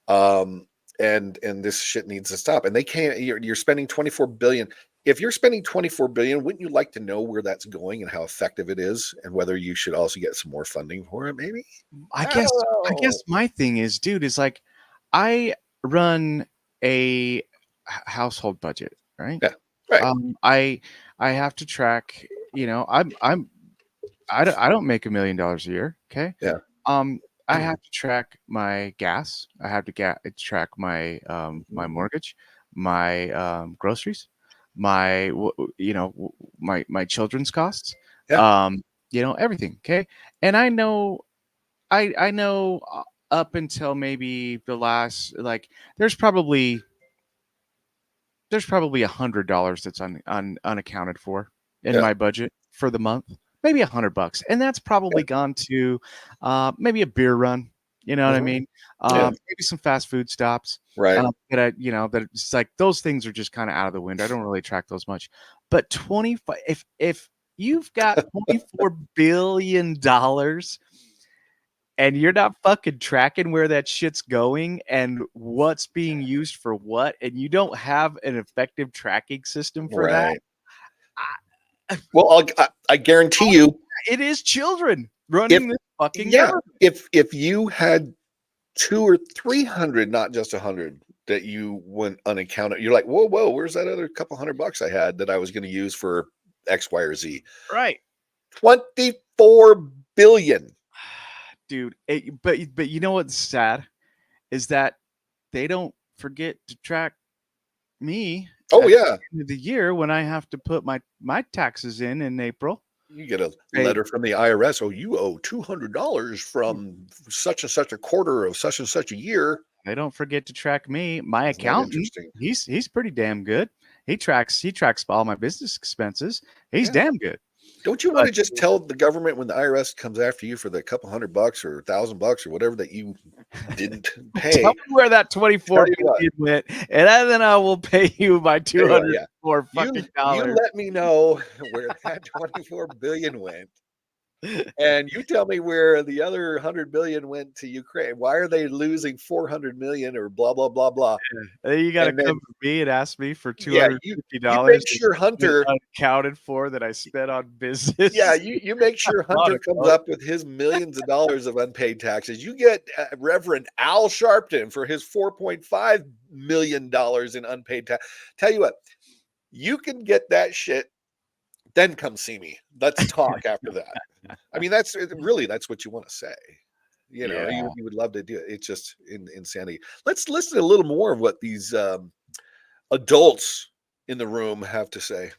And this shit needs to stop. And they can't. You're spending $24 billion. If you're spending $24 billion, wouldn't you like to know where that's going and how effective it is, and whether you should also get some more funding for it? Maybe. I guess my thing is, dude, is like, I run a household budget, right? Yeah. Right. I have to track. I don't make $1 million a year. Okay. Yeah. I have to track my gas. I have to track my my mortgage, my groceries, my my children's costs. Yeah. Everything. Okay. And I know I know up until maybe the last, like, there's probably $100 that's unaccounted for in my budget for the month, maybe $100, and that's probably gone to maybe a beer run. You know what I mean? Maybe some fast food stops. Right. That it's like those things are just kind of out of the window. I don't really track those much. But 25, if you've got $24 billion and you're not fucking tracking where that shit's going and what's being used for what, and you don't have an effective tracking system for that. Well, I guarantee you, it is children running this fucking government. If you had 200 or 300, not just 100, that you went unaccounted, you're like, whoa, where's that other couple $100 I had that I was going to use for X, Y, or Z? Right. 24 billion. Dude, but you know what's sad is that they don't forget to track me. Oh yeah, at the end of the year when I have to put my taxes in April. You get a letter from the IRS. Oh, you owe $200 from such and such a quarter of such and such a year. They don't forget to track me. My accountant, he's pretty damn good. He tracks all my business expenses. He's damn good. Don't you want to just tell the government when the IRS comes after you for the couple $100 or $1,000 or whatever that you didn't pay? Tell me where that 24 billion went, and then I will pay you my $204 fucking dollars. You let me know where that 24 billion went, and you tell me where the other 100 billion went to Ukraine. Why are they losing 400 million or blah blah blah blah? You got to come to me and ask me for $250. You make sure Hunter accounted for that I spent on business. Yeah, you make sure Hunter comes up with his millions of dollars of unpaid taxes. You get Reverend Al Sharpton for his $4.5 million in unpaid tax. Tell you what, you can get that shit. Then come see me. Let's talk after that. I mean, that's what you want to say. You know, you would love to do it. It's just insanity. Let's listen a little more of what these adults in the room have to say.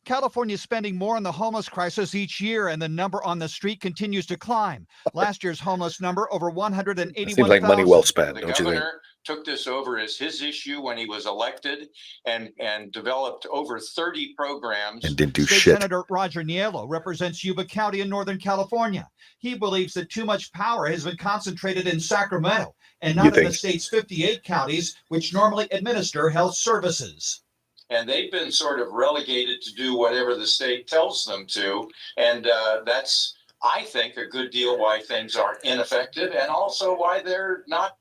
California is spending more on the homeless crisis each year, and the number on the street continues to climb. Last year's homeless number over 181,000. Seems like money well spent, don't you think? Took this over as his issue when he was elected and developed over 30 programs. And didn't do State shit. Senator Roger Niello represents Yuba County in Northern California. He believes that too much power has been concentrated in Sacramento and not in the state's 58 counties, which normally administer health services. And they've been sort of relegated to do whatever the state tells them to. And that's, I think, a good deal why things are ineffective and also why they're not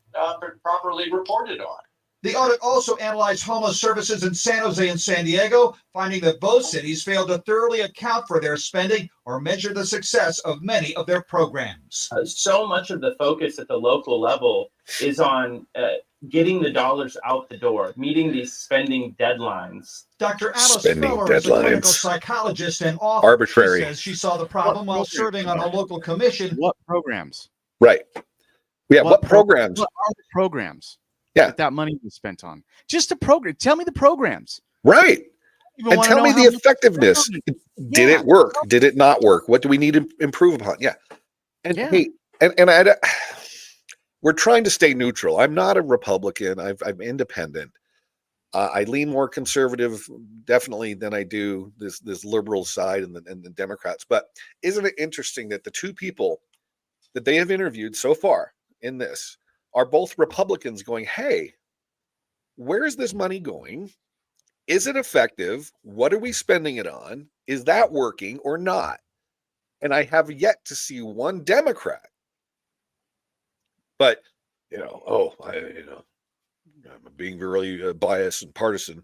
properly reported on. The audit also analyzed homeless services in San Jose and San Diego, finding that both cities failed to thoroughly account for their spending or measure the success of many of their programs. So much of the focus at the local level is on getting the dollars out the door, meeting these spending deadlines. Dr. Alice Feller is a clinical psychologist and author. Arbitrary. She says she saw the problem while serving on a local commission. What programs? Right. Yeah, what programs? What are the programs? Yeah, that money was spent on. Just a program. Tell me the programs. Right. And tell me the effectiveness. Did it work? Did it not work? What do we need to improve upon? Yeah. And hey, and we're trying to stay neutral. I'm not a Republican. I'm independent. I lean more conservative, definitely, than I do this liberal side and the Democrats. But isn't it interesting that the two people that they have interviewed so far in this are both Republicans going, hey, where is this money going? Is it effective? What are we spending it on? Is that working or not? And I have yet to see one Democrat. But, I'm being really biased and partisan.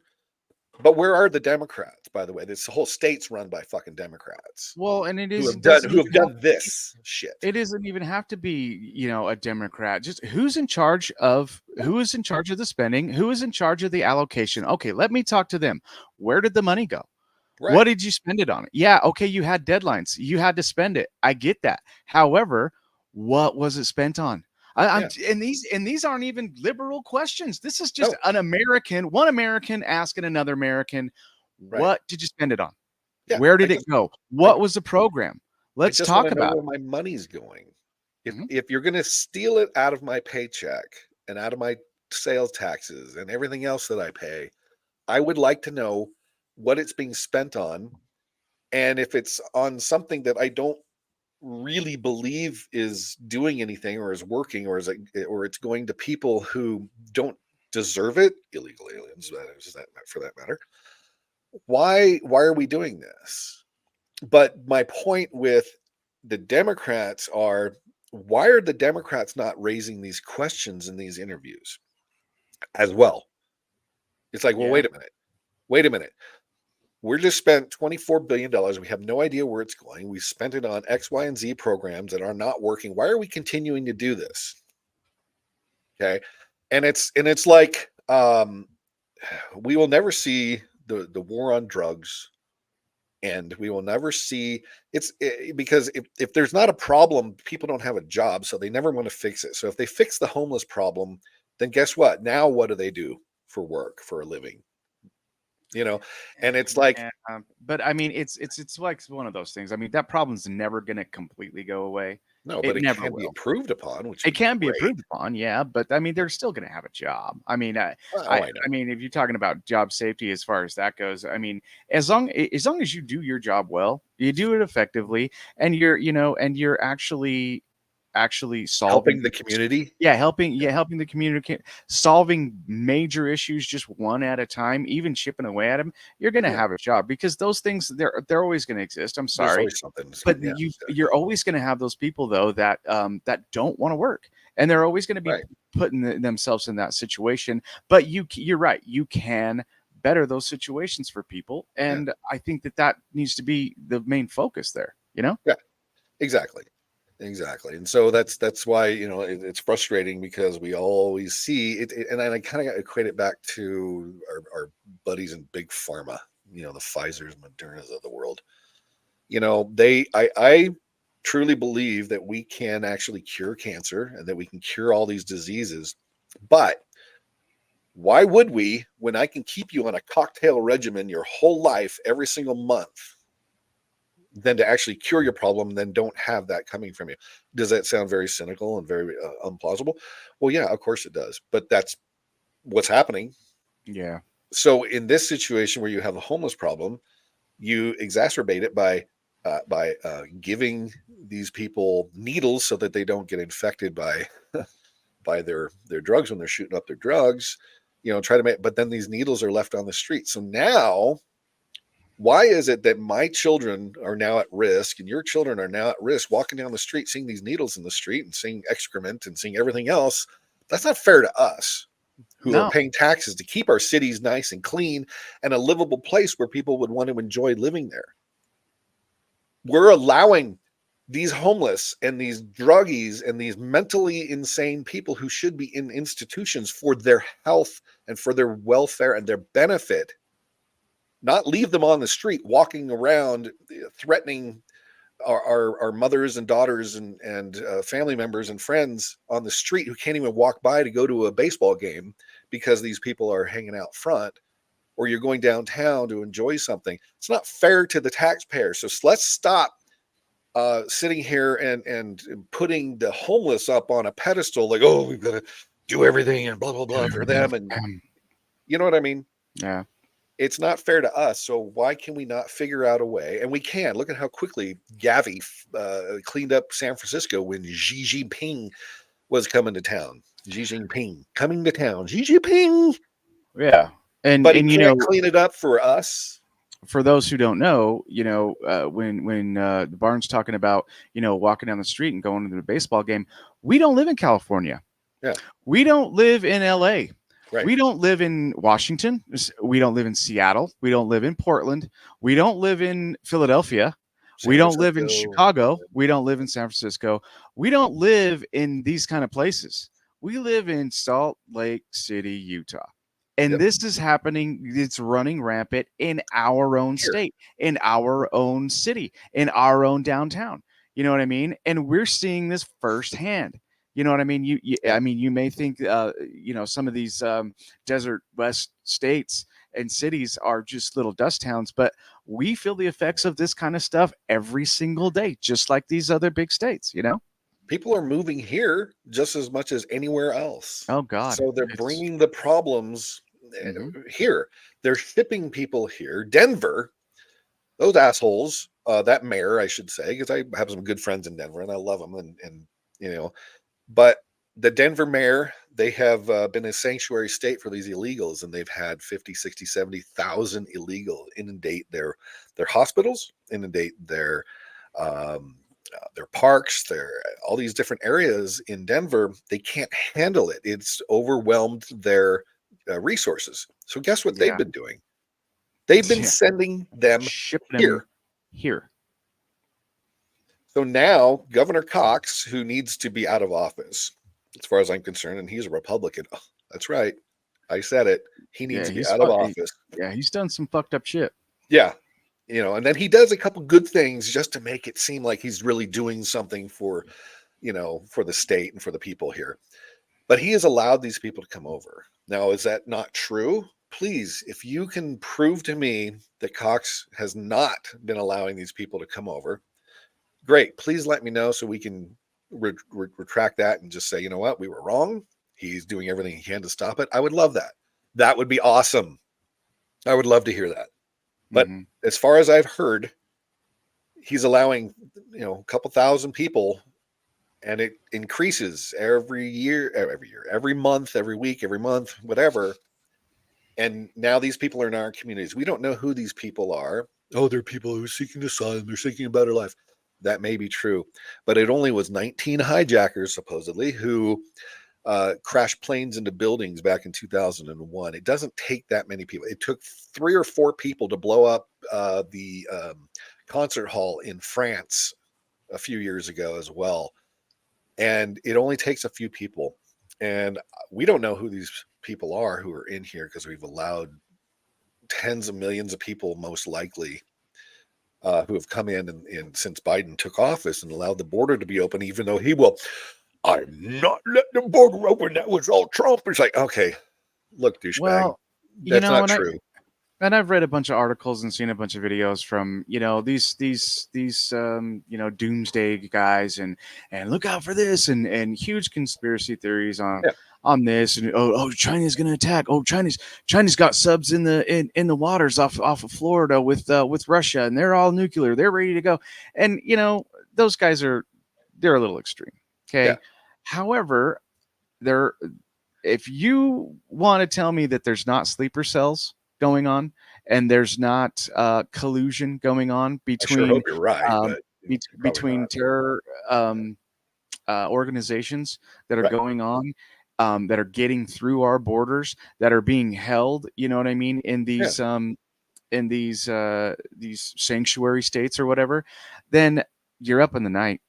But where are the Democrats, by the way? This whole state's run by fucking Democrats. Well, and it is who have done this shit. It doesn't even have to be, a Democrat. Just who's in charge of the spending? Who is in charge of the allocation? Okay, let me talk to them. Where did the money go? Right. What did you spend it on? Yeah, okay, you had deadlines. You had to spend it. I get that. However, what was it spent on? And these aren't even liberal questions. This is just one American asking another American, what did you spend it on? Yeah, where did it go? What was the program? Let's talk about where my money's going. If you're going to steal it out of my paycheck and out of my sales taxes and everything else that I pay, I would like to know what it's being spent on. And if it's on something that I don't really believe is doing anything or is working or it's going to people who don't deserve it, illegal aliens, for that matter, why are we doing this? But my point with the Democrats are, why are the Democrats not raising these questions in these interviews as well? It's like, well, wait a minute. We're just spent $24 billion. We have no idea where it's going. We spent it on X, Y, and Z programs that are not working. Why are we continuing to do this? Okay. And it's like, we will never see the war on drugs, and we will never see because if there's not a problem, people don't have a job, so they never want to fix it. So if they fix the homeless problem, then guess what? Now what do they do for work, for a living? And it's like, but I mean, it's like one of those things. I mean, that problem's never going to completely go away. No, but it never can be improved upon. Which it can be improved upon, yeah. But I mean, they're still going to have a job. I mean, I mean, if you're talking about job safety as far as that goes, I mean, as long as you do your job well, you do it effectively, and you're actually solving the community. Helping the community, solving major issues just one at a time, even chipping away at them, you're going to have a job, because those things, they're always going to exist. I'm sorry, but you're always going to have those people though that don't want to work, and they're always going to be putting themselves in that situation. But you're right, you can better those situations for people, and I think that needs to be the main focus there. Yeah, exactly. And so that's why, it's frustrating, because we always see it, and I kind of equate it back to our buddies in big pharma, the Pfizers, Modernas of the world. I truly believe that we can actually cure cancer and that we can cure all these diseases. But why would we, when I can keep you on a cocktail regimen your whole life, every single month, than to actually cure your problem, then don't have that coming from you? Does that sound very cynical and very implausible? Well, yeah, of course it does. But that's what's happening. Yeah. So in this situation where you have a homeless problem, you exacerbate it by giving these people needles so that they don't get infected by their drugs when they're shooting up their drugs. But then these needles are left on the street. So now, why is it that my children are now at risk and your children are now at risk walking down the street, seeing these needles in the street and seeing excrement and seeing everything else? That's not fair to us, who are paying taxes to keep our cities nice and clean and a livable place where people would want to enjoy living there. We're allowing these homeless and these druggies and these mentally insane people who should be in institutions for their health and for their welfare and their benefit, not leave them on the street walking around threatening our mothers and daughters and family members and friends on the street who can't even walk by to go to a baseball game because these people are hanging out front, or you're going downtown to enjoy something. It's not fair to the taxpayer. So let's stop sitting here and putting the homeless up on a pedestal, like, oh, we've got to do everything and blah, blah, blah for them. And you know what I mean? Yeah. It's not fair to us. So why can we not figure out a way? And we can. Look at how quickly Gavi cleaned up San Francisco when Xi Jinping was coming to town. Xi Jinping coming to town. Xi Jinping. Yeah. But he can't clean it up for us. For those who don't know, when the Barnes talking about, walking down the street and going to the baseball game, we don't live in California. Yeah. We don't live in LA. Right. We don't live in Washington. We don't live in Seattle. We don't live in Portland. We don't live in Philadelphia. We don't live in Chicago. We don't live in San Francisco. We don't live in these kind of places. We live in Salt Lake City, Utah. And this is happening. It's running rampant in our own state, in our own city, in our own downtown. You know what I mean? And we're seeing this firsthand. You know what I mean? You may think, some of these desert West states and cities are just little dust towns, but we feel the effects of this kind of stuff every single day, just like these other big states, people are moving here just as much as anywhere else. Oh God. So they're bringing the problems here. They're shipping people here. Denver, those assholes, that mayor, I should say, because I have some good friends in Denver and I love them. And you know, but the Denver mayor, they have been a sanctuary state for these illegals, and they've had 50, 60, 70,000 illegal inundate their hospitals, inundate their parks, all these different areas in Denver. They can't handle it. It's overwhelmed their resources. So guess what they've been doing? They've been sending them here. So now Governor Cox, who needs to be out of office, as far as I'm concerned, and he's a Republican. Oh, that's right. I said it. He needs to be out of office. Yeah, he's done some fucked up shit. Yeah. And then he does a couple good things just to make it seem like he's really doing something for, for the state and for the people here. But he has allowed these people to come over. Now, is that not true? Please, if you can prove to me that Cox has not been allowing these people to come over, great. Please let me know so we can retract that and just say, you know what, we were wrong. He's doing everything he can to stop it. I would love that. That would be awesome. I would love to hear that. But as far as I've heard, he's allowing, a couple thousand people, and it increases every month, every week, every month, whatever. And now these people are in our communities. We don't know who these people are. Oh, they're people who are seeking asylum. They're seeking a better life. That may be true, but it only was 19 hijackers, supposedly, who crashed planes into buildings back in 2001. It doesn't take that many people. It took 3 or 4 people to blow up the concert hall in France a few years ago as well. And it only takes a few people. And we don't know who these people are who are in here, because we've allowed tens of millions of people, most likely, who have come in and since Biden took office and allowed the border to be open, even though he will. I'm not letting the border open. That was all Trump. It's like, okay, look, douchebag. Well, that's not true. And I've read a bunch of articles and seen a bunch of videos from, these doomsday guys and look out for this and huge conspiracy theories on this, and China's going to attack. Oh, China's got subs in the waters off of Florida with Russia, and they're all nuclear. They're ready to go. And those guys they're a little extreme. Okay. Yeah. However, if you want to tell me that there's not sleeper cells going on and there's not collusion going on between, I sure hope you're right, between terror organizations that are going on, that are getting through our borders, that are being held, you know what I mean, in these these sanctuary states or whatever, then you're up in the night.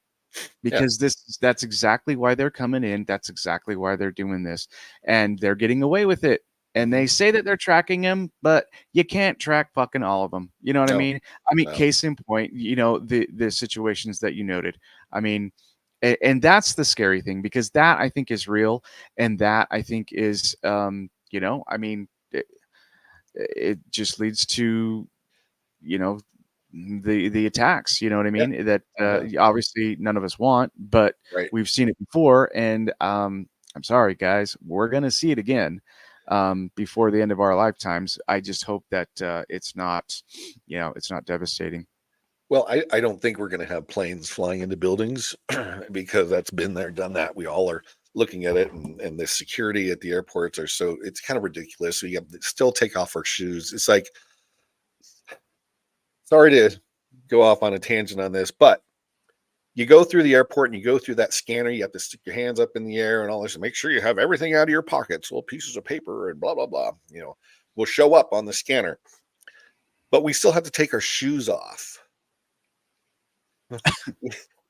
Because that's exactly why they're coming in. That's exactly why they're doing this, and they're getting away with it. And they say that they're tracking him, but you can't track fucking all of them. You know what I mean? Case in point, the situations that you noted. I mean, and that's the scary thing, because that I think is real, and that I think is, it just leads to, the attacks, you know what I mean? That obviously none of us want, but we've seen it before, and I'm sorry, guys, we're gonna see it again before the end of our lifetimes. I just hope that it's not devastating. Well, I don't think we're going to have planes flying into buildings because that's been there, done that. We all are looking at it, and the security at the airports it's kind of ridiculous. So you have to still take off our shoes. It's like, sorry to go off on a tangent on this, but you go through the airport and you go through that scanner, you have to stick your hands up in the air and all this, and make sure you have everything out of your pockets, little pieces of paper and blah, blah, blah, will show up on the scanner, but we still have to take our shoes off.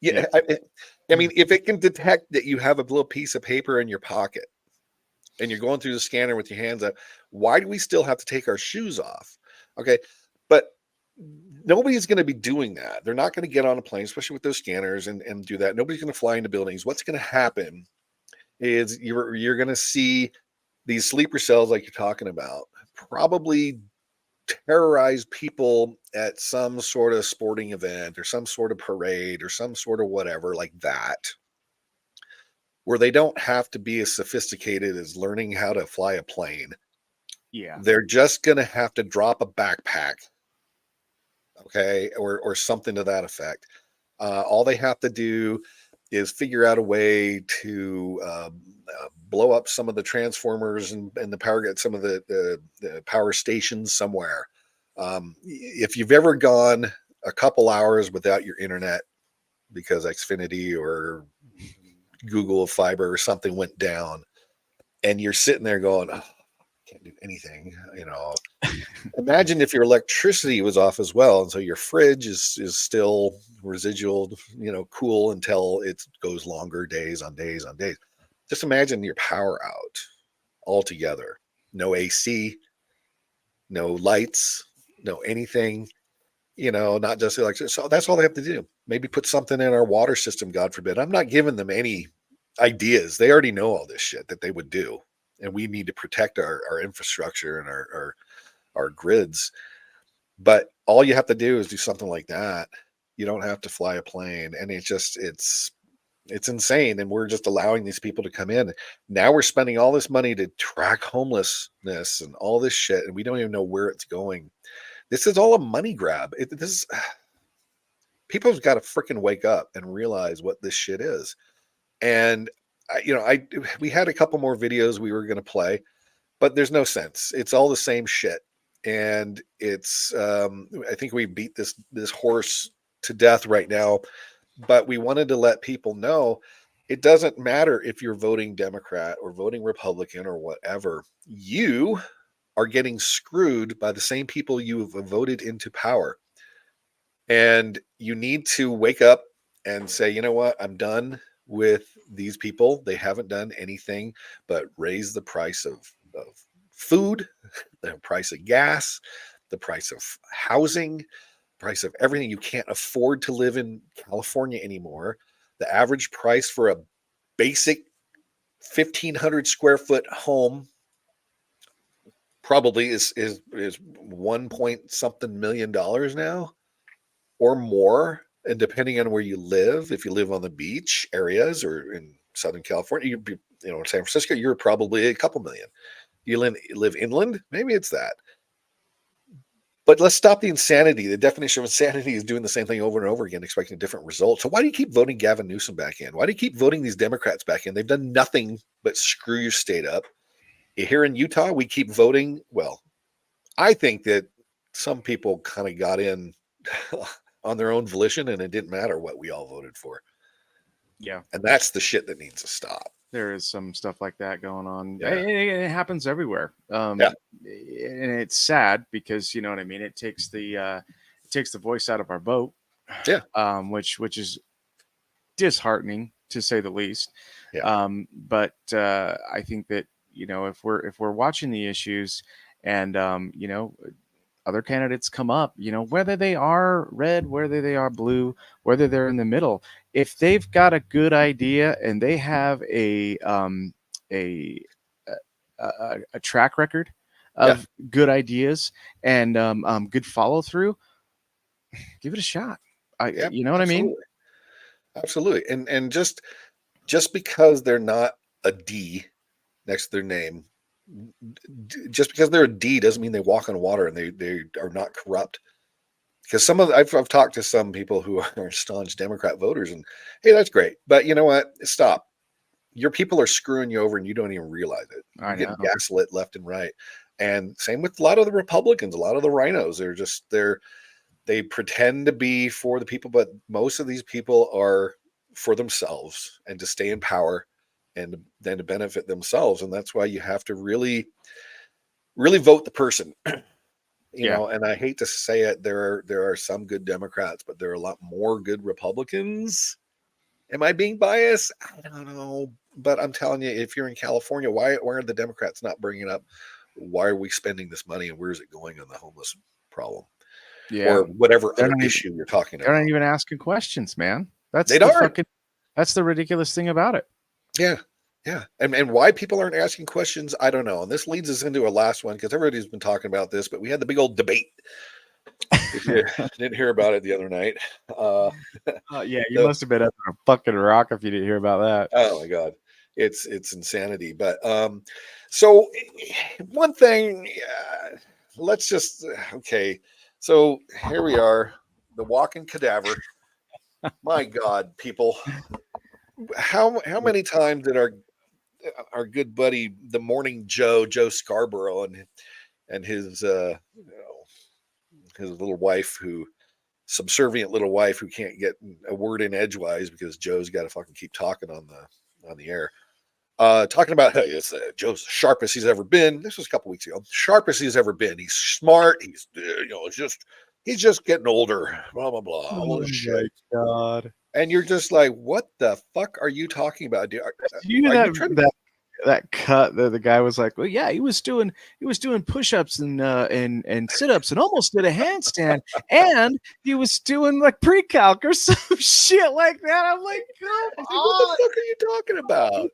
Yeah. I mean, if it can detect that you have a little piece of paper in your pocket and you're going through the scanner with your hands up, why do we still have to take our shoes off? Okay. But nobody's going to be doing that. They're not going to get on a plane, especially with those scanners, and do that. Nobody's going to fly into buildings. What's going to happen is you're going to see these sleeper cells, like you're talking about, probably terrorize people at some sort of sporting event or some sort of parade or some sort of whatever like that. where they don't have to be as sophisticated as learning how to fly a plane. Yeah. They're just going to have to drop a backpack, okay, or something to that effect. All they have to do is figure out a way to blow up some of the transformers and the power, get some of the power stations somewhere. If you've ever gone a couple hours without your internet because Xfinity or Google Fiber or something went down, and you're sitting there going, oh, can't do anything, imagine if your electricity was off as well, and so your fridge is still residual, cool until it goes longer, days on days on days. Just imagine your power out altogether. No AC, no lights, no anything, not just electricity. So that's all they have to do. Maybe put something in our water system, God forbid. I'm not giving them any ideas. They already know all this shit that they would do. And we need to protect our infrastructure and our grids. But all you have to do is do something like that. You don't have to fly a plane. And it's insane. And we're just allowing these people to come in. Now we're spending all this money to track homelessness and all this shit. And we don't even know where it's going. This is all a money grab. People's got to freaking wake up and realize what this shit is. And we had a couple more videos we were going to play, but there's no sense. It's all the same shit. And it's, I think we beat this horse to death right now, but we wanted to let people know it doesn't matter if you're voting Democrat or voting Republican or whatever. You are getting screwed by the same people you have voted into power. And you need to wake up and say, you know what? I'm done with these people. They haven't done anything but raise the price of food, the price of gas, the price of housing, price of everything. You can't afford to live in California anymore. The average price for a basic 1,500 square foot home probably is 1 point something $million now or more. And depending on where you live, if you live on the beach areas or in Southern California, in San Francisco, you're probably a couple million. You live inland, maybe it's that. But let's stop the insanity. The definition of insanity is doing the same thing over and over again, expecting a different result. So why do you keep voting Gavin Newsom back in? Why do you keep voting these Democrats back in? They've done nothing but screw your state up. Here in Utah, we keep voting. Well, I think that some people kind of got in on their own volition, and it didn't matter what we all voted for. Yeah. And that's the shit that needs to stop. There is some stuff like that going on. Yeah. It happens everywhere. And it's sad because, you know what I mean? It takes the voice out of our vote. Yeah. Which is disheartening to say the least. Yeah. But I think that, if we're watching the issues and, other candidates come up, whether they are red, whether they are blue, whether they're in the middle, if they've got a good idea and they have a track record of good ideas and good follow through, give it a shot. You know what I mean? Absolutely. And just because they're not a D next to their name, just because they're a D doesn't mean they walk on water and they are not corrupt. Because I've talked to some people who are staunch Democrat voters, and hey, that's great, but you know what? Stop. Your people are screwing you over, and you don't even realize it. You're getting gaslit left and right, and same with a lot of the Republicans, a lot of the rhinos. They pretend to be for the people, but most of these people are for themselves and to stay in power. And then to benefit themselves. And that's why you have to really, really vote the person, you know, and I hate to say it, there are some good Democrats, but there are a lot more good Republicans. Am I being biased? I don't know. But I'm telling you, if you're in California, why are the Democrats not bringing up, why are we spending this money and where is it going on the homeless problem? Yeah. Or whatever other issue you're talking about. They're not even asking questions, man. That's the ridiculous thing about it. Yeah. Yeah. And why people aren't asking questions, I don't know. And this leads us into our last one because everybody's been talking about this, but we had the big old debate. If you didn't hear about it the other night. Yeah, you must have been under a fucking rock if you didn't hear about that. Oh my God. it's insanity. But so one thing, let's just okay. So here we are, the walking cadaver. My God, people, how many times did our good buddy, the Morning Joe Scarborough, and his his little wife, who subservient little wife who can't get a word in edgewise because Joe's got to fucking keep talking on the air. Talking about, hey, it's Joe's the sharpest he's ever been. This was a couple weeks ago. Sharpest he's ever been. He's smart. He's he's just getting older. Blah blah blah. All this shit. God. And you're just like, what the fuck are you talking about? Do you hear that cut that the guy was like, well, yeah, he was doing push-ups and sit-ups and almost did a handstand, and he was doing like pre-calc or some shit like that. I'm like, come on, what the fuck are you talking about?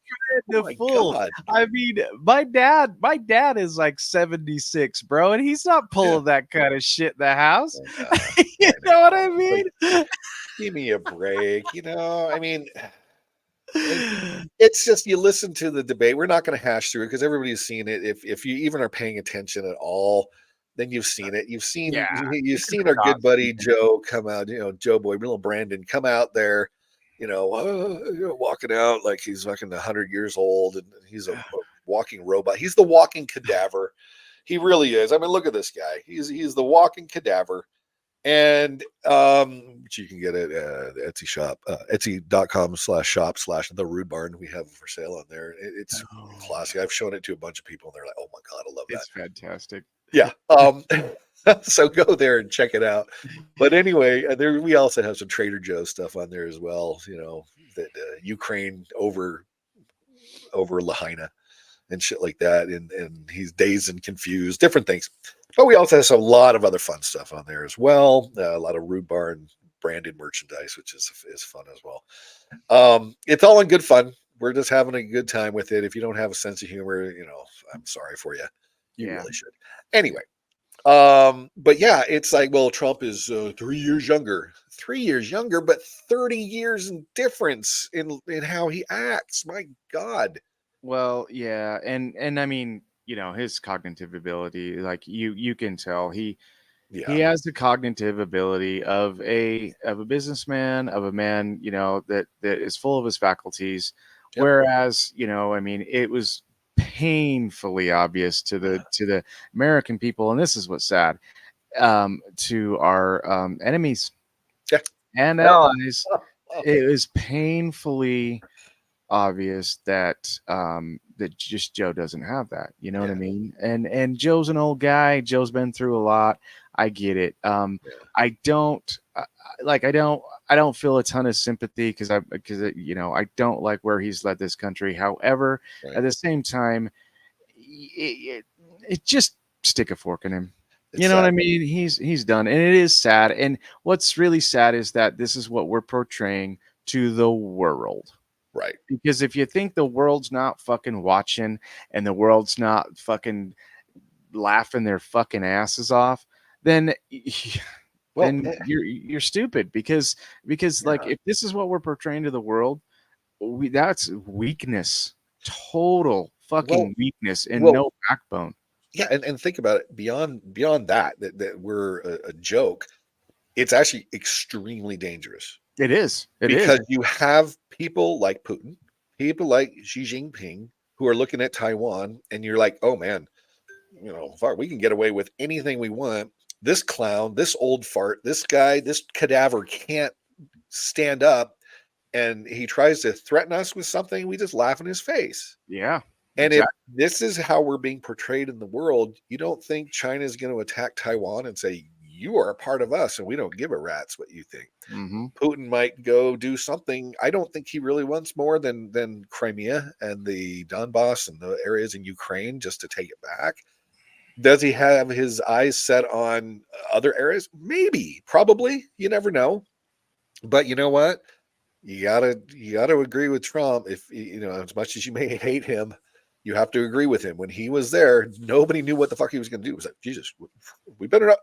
Oh my God. I mean, my dad is like 76, bro, and he's not pulling that kind of shit in the house. You know what I mean? Give me a break. I mean, it's just, you listen to the debate. We're not going to hash through it because everybody's seen it. If you even are paying attention at all, then you've seen it. You've seen our good buddy Joe come out. Joe boy, little Brandon, come out there. Walking out like he's fucking 100 years old, and he's a walking robot. He's the walking cadaver. He really is. I mean, look at this guy. He's the walking cadaver. And which you can get at the Etsy shop, etsy.com/shop/the Rude Barn. We have it for sale on there. It's classic. I've shown it to a bunch of people, and they're like, "Oh my God, I love that." It's fantastic. Yeah. So go there and check it out. But anyway, we also have some Trader Joe's stuff on there as well. That Ukraine over Lahaina and shit like that, and he's dazed and confused, different things. But we also have a lot of other fun stuff on there as well. A lot of Rude Barn branded merchandise, which is fun as well. It's all in good fun. We're just having a good time with it. If you don't have a sense of humor, I'm sorry for you. You really should. Anyway, but yeah, it's like, well, Trump is 3 years younger. 3 years younger, but 30 years in difference in how he acts. My God. Well, yeah, and I mean, his cognitive ability, like you can tell he has the cognitive ability of a businessman, of a man, that is full of his faculties. Yep. Whereas, I mean, it was painfully obvious to the American people, and this is what's sad, to our enemies and allies. It was painfully obvious that that just Joe doesn't have that, what I mean? And Joe's an old guy. Joe's been through a lot. I get it. I don't feel a ton of sympathy because I don't like where he's led this country. However, at the same time, it just stick a fork in him. It's sad. What I mean? He's done, and it is sad. And what's really sad is that this is what we're portraying to the world. Right. Because if you think the world's not fucking watching and the world's not fucking laughing their fucking asses off, then you're stupid. Because like, if this is what we're portraying to the world, that's weakness, total fucking weakness, and no backbone. Yeah, and think about it. Beyond that we're a joke. It's actually extremely dangerous. It is. Because you have people like Putin, people like Xi Jinping, who are looking at Taiwan, and you're like, oh man, we can get away with anything we want. This clown, this old fart, this guy, this cadaver can't stand up, and he tries to threaten us with something. We just laugh in his face. Yeah. And if this is how we're being portrayed in the world, you don't think China is going to attack Taiwan and say, you are a part of us and we don't give a rat's what you think. Mm-hmm. Putin might go do something. I don't think he really wants more than Crimea and the Donbass and the areas in Ukraine just to take it back. Does he have his eyes set on other areas? Maybe, probably. You never know. But you know what? You gotta agree with Trump. If as much as you may hate him, you have to agree with him. When he was there, nobody knew what the fuck he was going to do. It was like, Jesus, we better not.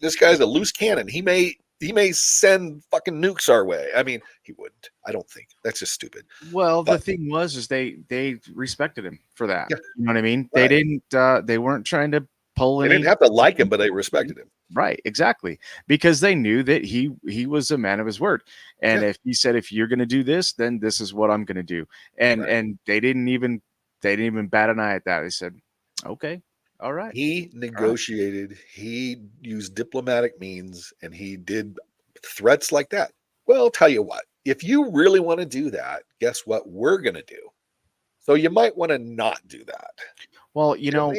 This guy's a loose cannon. He may He may send fucking nukes our way. I mean, he wouldn't. I don't think. That's just stupid. Well, the But- thing is they respected him for that. Yeah. You know what I mean? Right. They weren't trying to pull They any. didn't have to like him, but they respected him. Right, exactly, because they knew that he was a man of his word, and Yeah. if he said, if you're going to do this, then this is what I'm going to do, and Right. and they didn't even bat an eye at that. They said, okay, all right. He negotiated, he used diplomatic means, and he did threats like that. Well, I'll tell you what, if you really want to do that, guess what we're going to do? So you might want to not do that. Well, you know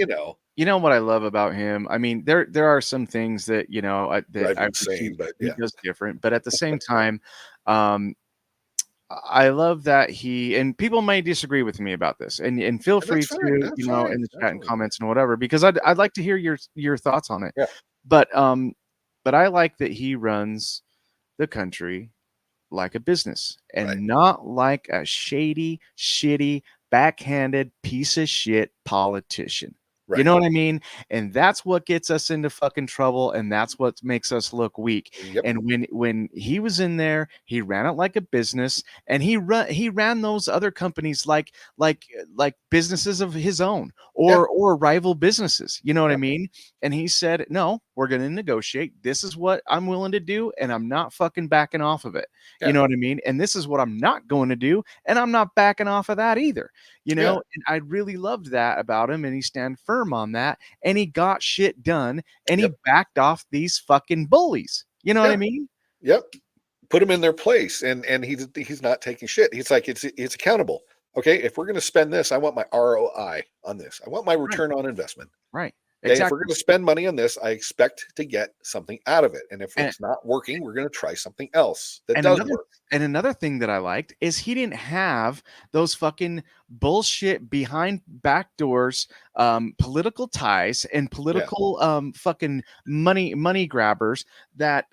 what I love about him. I mean, there are some things that Drive I you insane, but he yeah. does different, but at the same time, I love that and people may disagree with me about this, and feel free that's fine, to that's in fine, the chat and absolutely. comments and whatever, because I'd like to hear your thoughts on it. Yeah. But I like that he runs the country like a business and Right. not like a shady, shitty, backhanded piece of shit politician. You Right. know what I mean? And that's what gets us into fucking trouble, and that's what makes us look weak. Yep. And when he was in there, he ran it like a business, and he ran those other companies like businesses of his own or rival businesses. You know what I mean? And he said, "No, we're going to negotiate. This is what I'm willing to do, and I'm not fucking backing off of it." Yeah. You know what I mean? And this is what I'm not going to do, and I'm not backing off of that either. You know, and I really loved that about him, and he stand firm on that, and he got shit done, and he backed off these fucking bullies. You know what I mean? Yep. Put them in their place, and he's not taking shit. He's like, it's accountable. Okay, if we're going to spend this, I want my ROI on this. I want my return on investment. Right. Okay, if Exactly. we're going to spend money on this, I expect to get something out of it. And if it's not working, we're going to try something else that does work. And another thing that I liked is he didn't have those fucking bullshit behind back doors, political ties and political fucking money grabbers that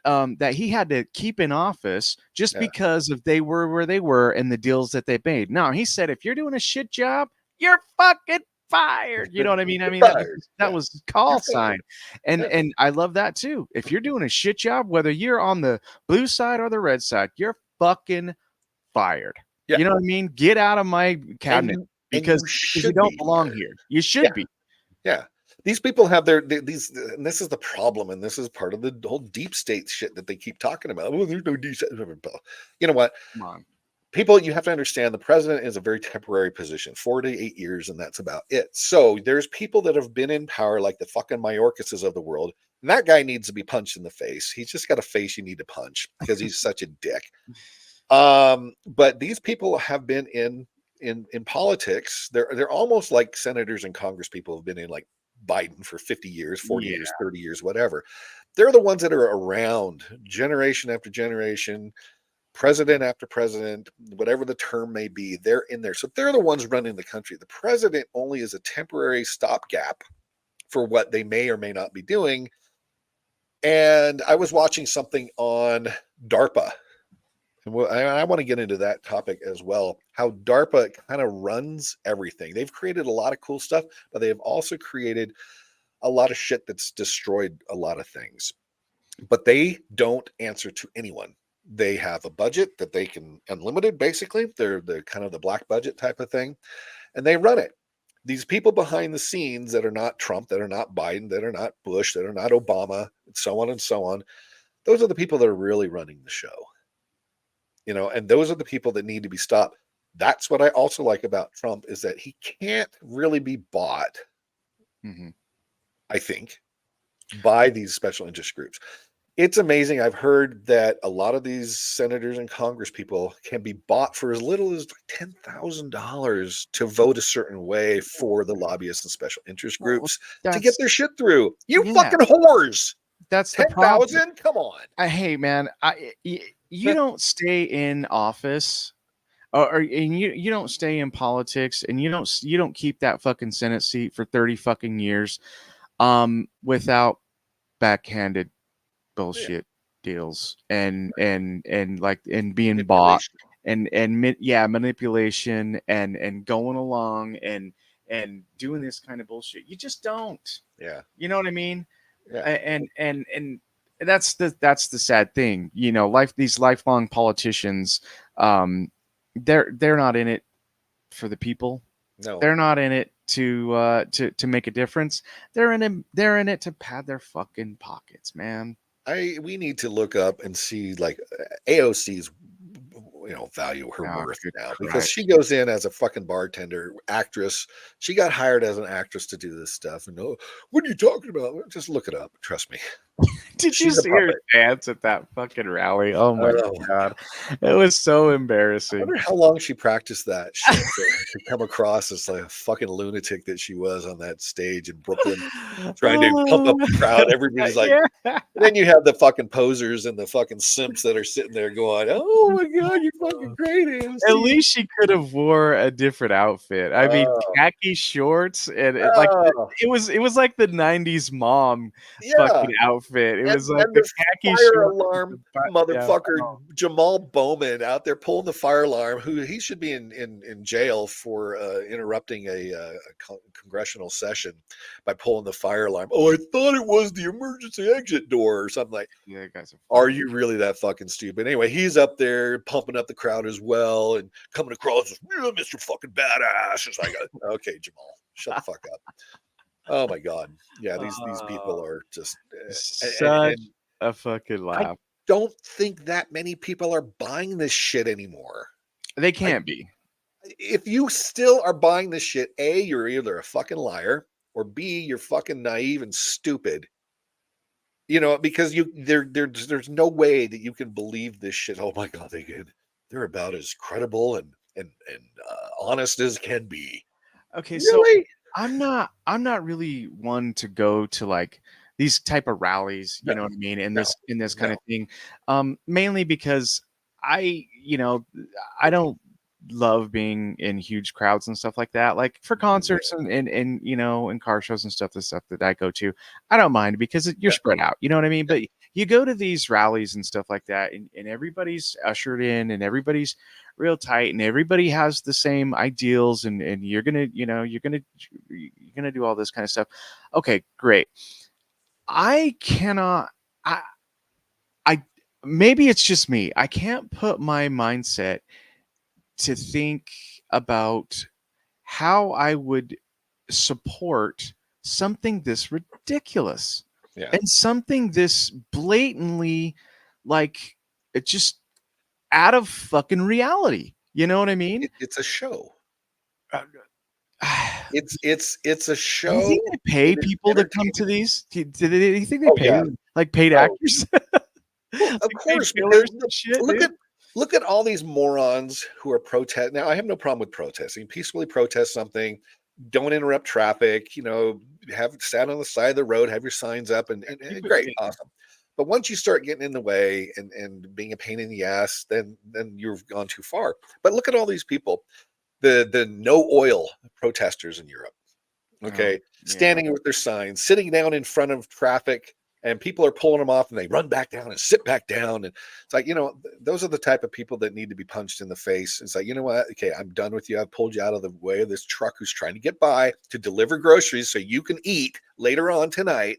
he had to keep in office just because of they were where they were and the deals that they made. No, he said, if you're doing a shit job, you're fucking fired. You know what I mean? I mean, that was call sign. And I love that too. If you're doing a shit job, whether you're on the blue side or the red side, you're fucking fired. Yeah. You know what I mean? Get out of my cabinet because you don't belong here. You should be. Yeah. These people have these, and this is the problem, and this is part of the whole deep state shit that they keep talking about. Oh, there's no deep state. You know what? Come on. People, you have to understand the president is a very temporary position, 4 to 8 years, and that's about it. So there's people that have been in power like the fucking Mayorkases of the world, and that guy needs to be punched in the face. He's just got a face you need to punch because he's such a dick. But these people have been in politics. They're almost like senators and Congress people have been in, like Biden for 50 years, 40 years, 30 years, whatever. They're the ones that are around generation after generation, president after president, whatever the term may be, they're in there. So they're the ones running the country. The president only is a temporary stopgap for what they may or may not be doing. And I was watching something on DARPA. And I want to get into that topic as well, how DARPA kind of runs everything. They've created a lot of cool stuff, but they have also created a lot of shit that's destroyed a lot of things. But they don't answer to anyone. They have a budget that they can unlimited, basically. They're kind of the black budget type of thing, and they run it. These people behind the scenes that are not Trump, that are not Biden, that are not Bush, that are not Obama, and so on and so on, those are the people that are really running the show. You know, and those are the people that need to be stopped. That's what I also like about Trump is that he can't really be bought, I think, by these special interest groups. It's amazing. I've heard that a lot of these senators and Congress people can be bought for as little as $10,000 to vote a certain way for the lobbyists and special interest groups to get their shit through. You fucking whores. That's the problem. 10,000? Come on. Hey, man, you don't stay in office and you don't stay in politics and you don't keep that fucking Senate seat for 30 fucking years without backhanded bullshit deals and being bought and manipulation and going along and doing this kind of bullshit. You just don't. Yeah. You know what I mean? Yeah. And that's the sad thing, you know. These lifelong politicians, they're not in it for the people. No, they're not in it to make a difference. They're in it to pad their fucking pockets, man. We need to look up and see like AOC's value her worth now, because she goes in as a fucking bartender, actress. She got hired as an actress to do this stuff. And what are you talking about? Just look it up. Trust me. Did you see her dance at that fucking rally? Oh my god, it was so embarrassing. I wonder how long she practiced that shit to come across as like a fucking lunatic that she was on that stage in Brooklyn, trying to pump up the crowd. Everybody's like, and then you have the fucking posers and the fucking simps that are sitting there going, "Oh my god, you're fucking great." AOC. At least she could have wore a different outfit. I mean, khaki shorts and it was like the '90s mom fucking outfit. It was like the khaki fire shorts alarm motherfucker Jamal Bowman out there pulling the fire alarm, who he should be in jail for interrupting a congressional session by pulling the fire alarm. Oh, I thought it was the emergency exit door or something like. Yeah, guys are you really that fucking stupid? Anyway, he's up there pumping up the crowd as well and coming across as Mr. fucking badass. It's like, okay, Jamal, shut the fuck up. Oh my god, yeah, these people are just such a fucking laugh. I don't think that many people are buying this shit anymore. They can't be. If you still are buying this shit, A, you're either a fucking liar, or B, you're fucking naive and stupid. You know, because there's no way that you can believe this shit. Oh my god, they're about as credible and honest as can be. Okay, really? So I'm not really one to go to like these type of rallies, you know what I mean, in this kind of thing. Mainly because I don't love being in huge crowds and stuff like that. Like for concerts and you know, and car shows and stuff, the stuff that I go to, I don't mind because you're spread out, you know what I mean? But you go to these rallies and stuff like that, and everybody's ushered in and everybody's real tight and everybody has the same ideals and you're gonna do all this kind of stuff. Okay, great. I maybe it's just me. I can't put my mindset to think about how I would support something this ridiculous and something this blatantly like it just out of fucking reality. You know what I mean? It's a show. It's a show. Do you think they pay people to come to these? Do you think they pay like paid actors? Well, of course, look at all these morons who are protest. Now, I have no problem with protesting. Peacefully protest something. Don't interrupt traffic. You know, stand on the side of the road, have your signs up, and great, awesome. But once you start getting in the way and being a pain in the ass, then you've gone too far. But look at all these people, the no oil protesters in Europe. Okay, standing with their signs, sitting down in front of traffic. And people are pulling them off and they run back down and sit back down. And it's like, you know, those are the type of people that need to be punched in the face. It's like, you know what? Okay, I'm done with you. I've pulled you out of the way of this truck who's trying to get by to deliver groceries so you can eat later on tonight.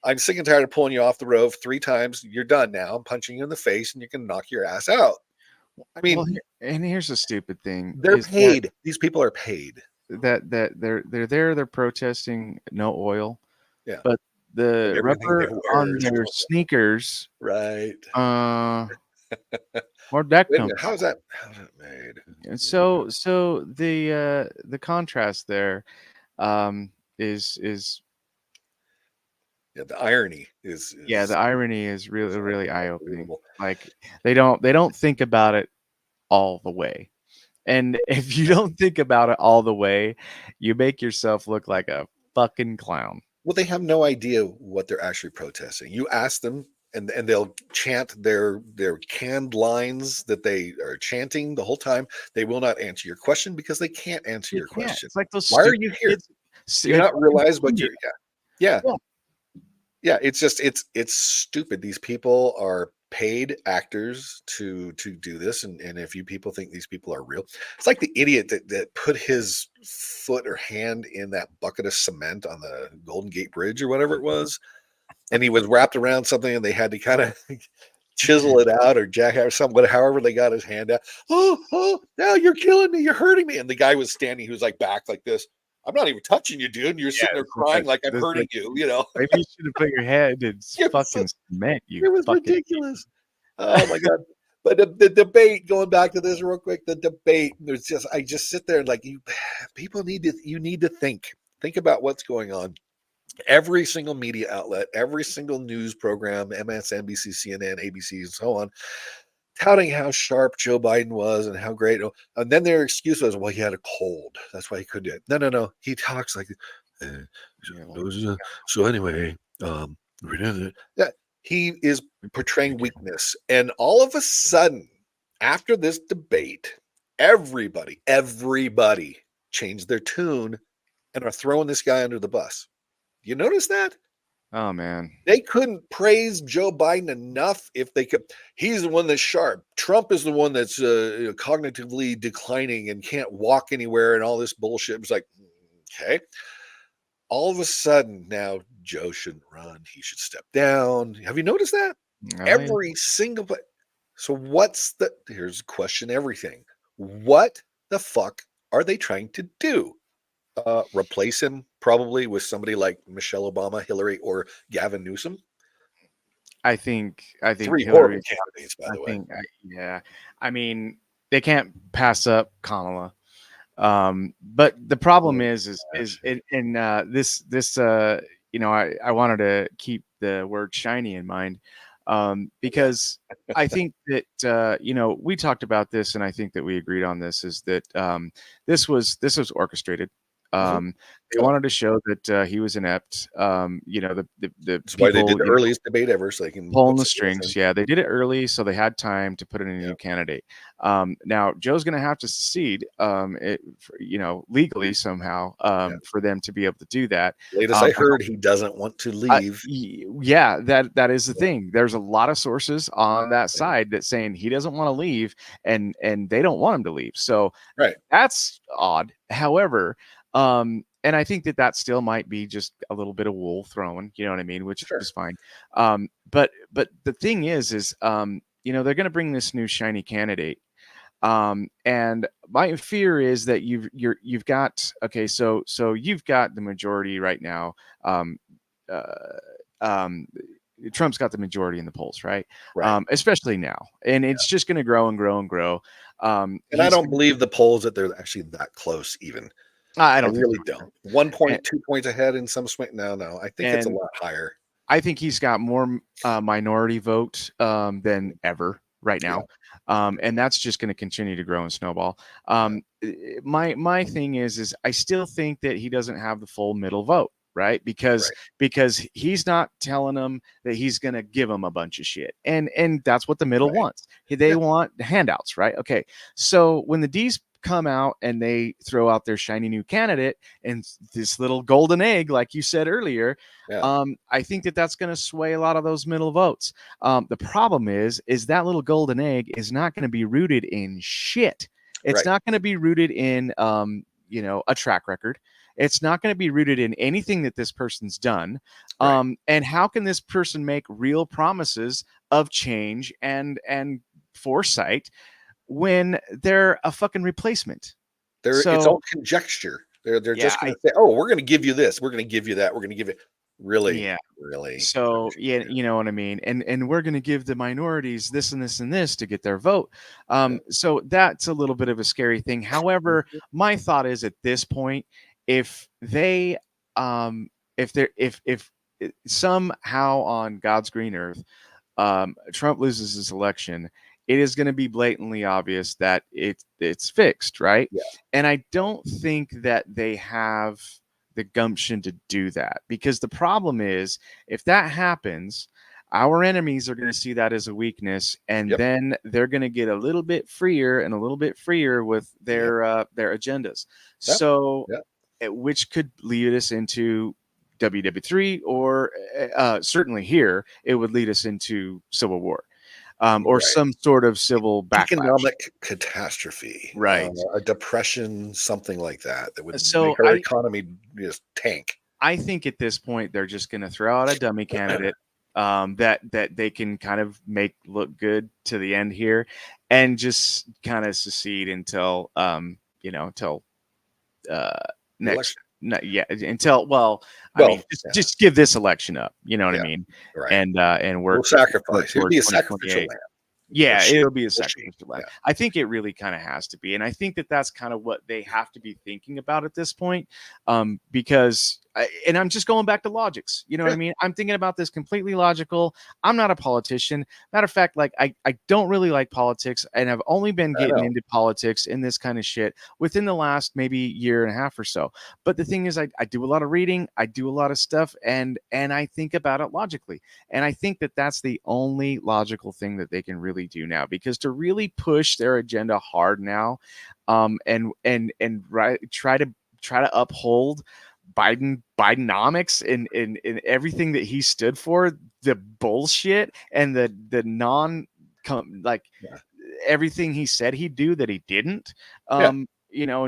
I'm sick and tired of pulling you off the road 3 times. You're done now. I'm punching you in the face and you can knock your ass out. I mean, and here's the stupid thing. They're paid. These people are paid. That they're protesting no oil. Yeah. But the rubber on their sneakers, right? Where'd that come? How's that made? And so the contrast there is the irony is the irony is really eye-opening. Like they don't think about it all the way. And if you don't think about it all the way, you make yourself look like a fucking clown. Well, they have no idea what they're actually protesting. You ask them, and they'll chant their canned lines that they are chanting the whole time. They will not answer your question because they can't answer your question. It's like those. Why are you here? Do you not realize what you're? Yeah. It's just it's stupid. These people are paid actors to do this, and if you people think these people are real, it's like the idiot that put his foot or hand in that bucket of cement on the Golden Gate Bridge or whatever it was, and he was wrapped around something, and they had to kind of chisel it out or jack out or something. However, they got his hand out. Oh, now you're killing me. You're hurting me. And the guy was standing. He was like back like this. I'm not even touching you, dude. And you're sitting there crying like I'm hurting you. You know. Maybe you should have put your head in fucking cement. It was ridiculous. Oh my god. But the debate, going back to this real quick, the debate, I just sit there and like, you need to think about what's going on. Every single media outlet, every single news program, MSNBC, CNN, ABC, and so on, touting how sharp Joe Biden was and how great. And then their excuse was, well, he had a cold. That's why he couldn't do it. No. He talks like, so anyway, he is portraying weakness. And all of a sudden, after this debate, everybody changed their tune and are throwing this guy under the bus. You notice that? Oh man, they couldn't praise Joe Biden enough. If they could, he's the one that's sharp. Trump is the one that's cognitively declining and can't walk anywhere and all this bullshit. It's like, okay. All of a sudden now Joe shouldn't run. He should step down. Have you noticed that? Every single place. So here's a question, everything. What the fuck are they trying to do? Replace him probably with somebody like Michelle Obama, Hillary, or Gavin Newsom? I think three Hillary, horrible candidates, by the way. Yeah. I mean, they can't pass up Kamala. But the problem is in this I wanted to keep the word shiny in mind, because I think that we talked about this, and I think that we agreed on this, is that this was orchestrated. They wanted to show that he was inept. That's why they did the earliest debate ever, so they can pulling the strings. Yeah, they did it early, so they had time to put in a new candidate. Now Joe's going to have to secede, legally somehow, for them to be able to do that. Latest I heard, he doesn't want to leave. That is the thing. There's a lot of sources on that side that saying he doesn't want to leave, and they don't want him to leave. So that's odd. However, and I think that still might be just a little bit of wool thrown, you know what I mean, which is fine. But the thing is they're going to bring this new shiny candidate. And my fear is that you've got, so you've got the majority right now. Trump's got the majority in the polls, right? Especially now, and it's just going to grow and grow and grow. And I don't believe the polls that they're actually that close even. I really don't. 1 point, 2 points ahead in some swing. No. I think it's a lot higher. I think he's got more minority vote than ever right now. And that's just going to continue to grow and snowball. My thing is I still think that he doesn't have the full middle vote, right? Because he's not telling them that he's going to give them a bunch of shit. And that's what the middle wants. They want handouts, right? Okay. So when the D's come out and they throw out their shiny new candidate and this little golden egg, like you said earlier, I think that's going to sway a lot of those middle votes. The problem is that little golden egg is not going to be rooted in shit. It's not going to be rooted in a track record. It's not going to be rooted in anything that this person's done. And how can this person make real promises of change and foresight when they're a fucking replacement? It's all conjecture. They're just going to say, "Oh, we're going to give you this. We're going to give you that. We're going to give it." Really? So you know what I mean. And we're going to give the minorities this and this and this to get their vote. So that's a little bit of a scary thing. However, my thought is at this point, if they if somehow on God's green earth, Trump loses his election, it is going to be blatantly obvious that it's fixed, right? Yeah. And I don't think that they have the gumption to do that, because the problem is if that happens, our enemies are going to see that as a weakness, and then they're going to get a little bit freer and a little bit freer with their agendas. So, which could lead us into WW3, or certainly here it would lead us into civil war. Or some sort of civil backlash. Economic catastrophe, right? A depression, something like that would make our economy just tank. I think at this point they're just going to throw out a dummy candidate that they can kind of make look good to the end here, and just kind of secede until until next. Until I mean, just give this election up. You know what I mean? Right. And we'll sacrifice. It'll be a sacrificial lamb. Yeah, it'll be a sacrificial lamb. I think it really kind of has to be, and I think that's kind of what they have to be thinking about at this point, because. And I'm just going back to logics. You know what I mean? I'm thinking about this completely logical. I'm not a politician. Matter of fact, like I don't really like politics, and I've only been getting into politics in this kind of shit within the last maybe year and a half or so. But the thing is, I do a lot of reading, I do a lot of stuff, and I think about it logically. And I think that's the only logical thing that they can really do now, because to really push their agenda hard now, and try to uphold Bidenomics and everything that he stood for, the bullshit and the everything he said he'd do that he didn't, and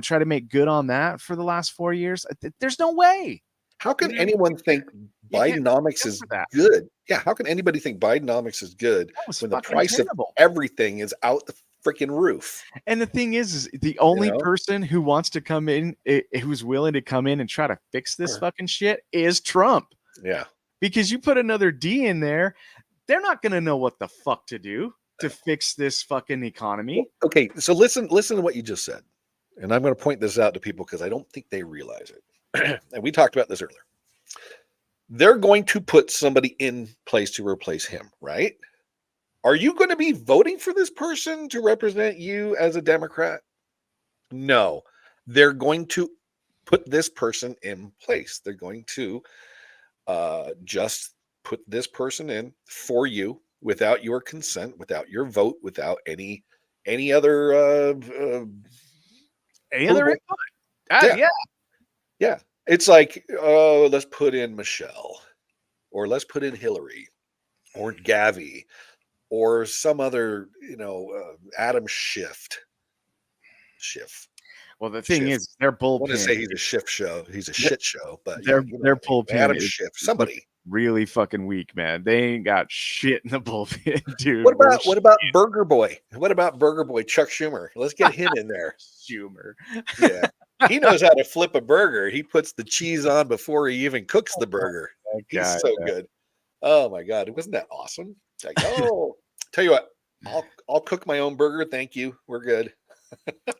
try to make good on that for the last 4 years. There's no way. How can anyone think Bidenomics is good? Yeah, how can anybody think Bidenomics is good when the price of everything is out the freaking roof? And the thing is the only person who wants to come in, who's willing to come in and try to fix this fucking shit, is Trump. Yeah. Because you put another D in there, they're not going to know what the fuck to do to fix this fucking economy. Okay, so listen to what you just said. And I'm going to point this out to people because I don't think they realize it. And we talked about this earlier. They're going to put somebody in place to replace him, right? Are you going to be voting for this person to represent you as a Democrat? No, they're going to put this person in place. They're going to just put this person in for you without your consent, without your vote, without any other input. Yeah. It's like, let's put in Michelle, or let's put in Hillary, or Gavi, or some other, Adam Schiff. Well, the thing is, their bullpen. I want to say he's a shift show. He's a shit show, but their bullpen Adam is Schiff, somebody really fucking weak, man. They ain't got shit in the bullpen, dude. What about Burger Boy? What about Burger Boy Chuck Schumer? Let's get him in there. Schumer. Yeah. He knows how to flip a burger. He puts the cheese on before he even cooks the burger. He's so good. Oh my God. Wasn't that awesome? Like, tell you what, I'll cook my own burger. Thank you. We're good.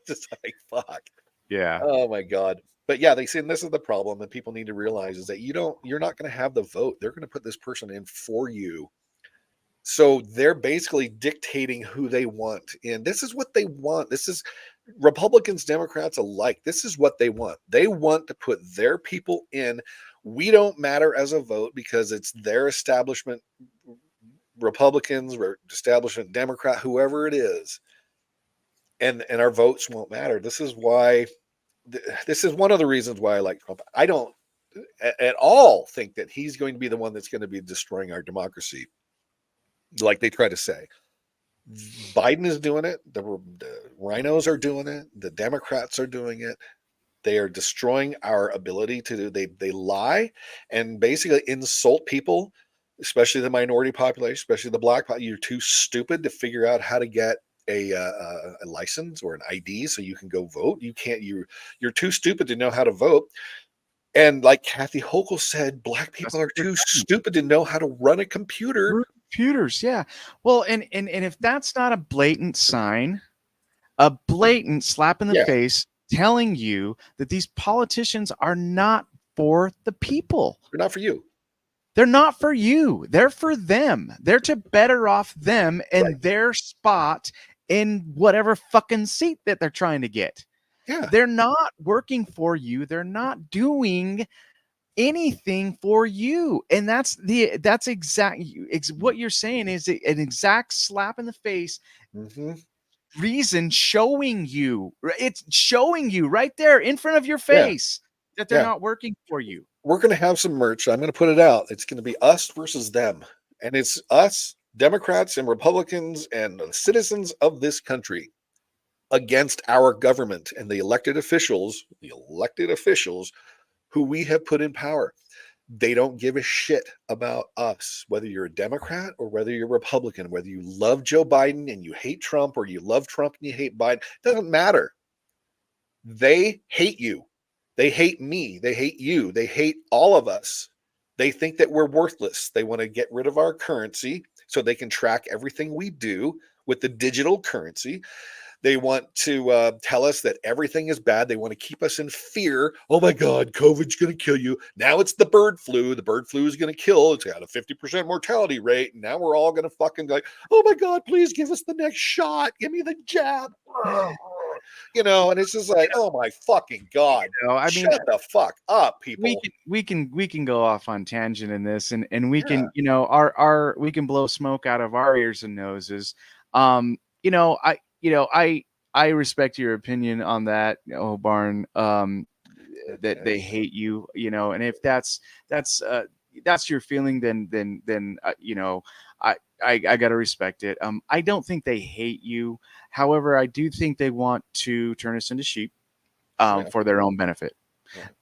Just like, fuck. Yeah. Oh my God. But yeah, they say, and this is the problem that people need to realize, is that you're not going to have the vote. They're going to put this person in for you. So they're basically dictating who they want. And this is what they want. This is Republicans, Democrats alike. This is what they want. They want to put their people in. We don't matter as a vote because it's their establishment, Republicans, establishment, Democrat, whoever it is. And our votes won't matter. This is why, this is one of the reasons why I like Trump. I don't at all think that he's going to be the one that's going to be destroying our democracy, like they try to say. Biden is doing it. The rhinos are doing it. The Democrats are doing it. They are destroying our ability to do. They lie and basically insult people, especially the minority population, especially the black population. You're too stupid to figure out how to get a license or an ID so you can go vote. You can't. You're too stupid to know how to vote. And like Kathy Hochul said, black people are too stupid to know how to run a computer. Computers, yeah. Well, and if that's not a blatant sign, a blatant slap in the face telling you that these politicians are not for the people. They're not for you. They're not for you. They're for them. They're to better off them and their spot in whatever fucking seat that they're trying to get. Yeah. They're not working for you. They're not doing anything for you. And that's what you're saying is an exact slap in the face. Mm-hmm. Reason showing you, it's showing you right there in front of your face that they're not working for you. We're going to have some merch. I'm going to put it out. It's going to be us versus them. And it's us, Democrats and Republicans and the citizens of this country against our government and the elected officials who we have put in power. They don't give a shit about us, whether you're a Democrat or whether you're Republican, whether you love Joe Biden and you hate Trump, or you love Trump and you hate Biden. It doesn't matter. They hate you. They hate me. They hate you. They hate all of us. They think that we're worthless. They want to get rid of our currency so they can track everything we do with the digital currency. They want to tell us that everything is bad. They want to keep us in fear. Oh my God, COVID's going to kill you. Now it's the bird flu. The bird flu is going to kill. It's got a 50% mortality rate. And now we're all going to fucking like, oh my God, please give us the next shot. Give me the jab. You know, and it's just like, oh my fucking God. You know, I mean, shut the fuck up, people. We can go off on tangent in this, and we can, you know, we can blow smoke out of our ears and noses. I respect your opinion on that, Barn. That they hate you, you know, and if that's your feeling, then you know, I gotta respect it. I don't think they hate you. However, I do think they want to turn us into sheep, for their own benefit.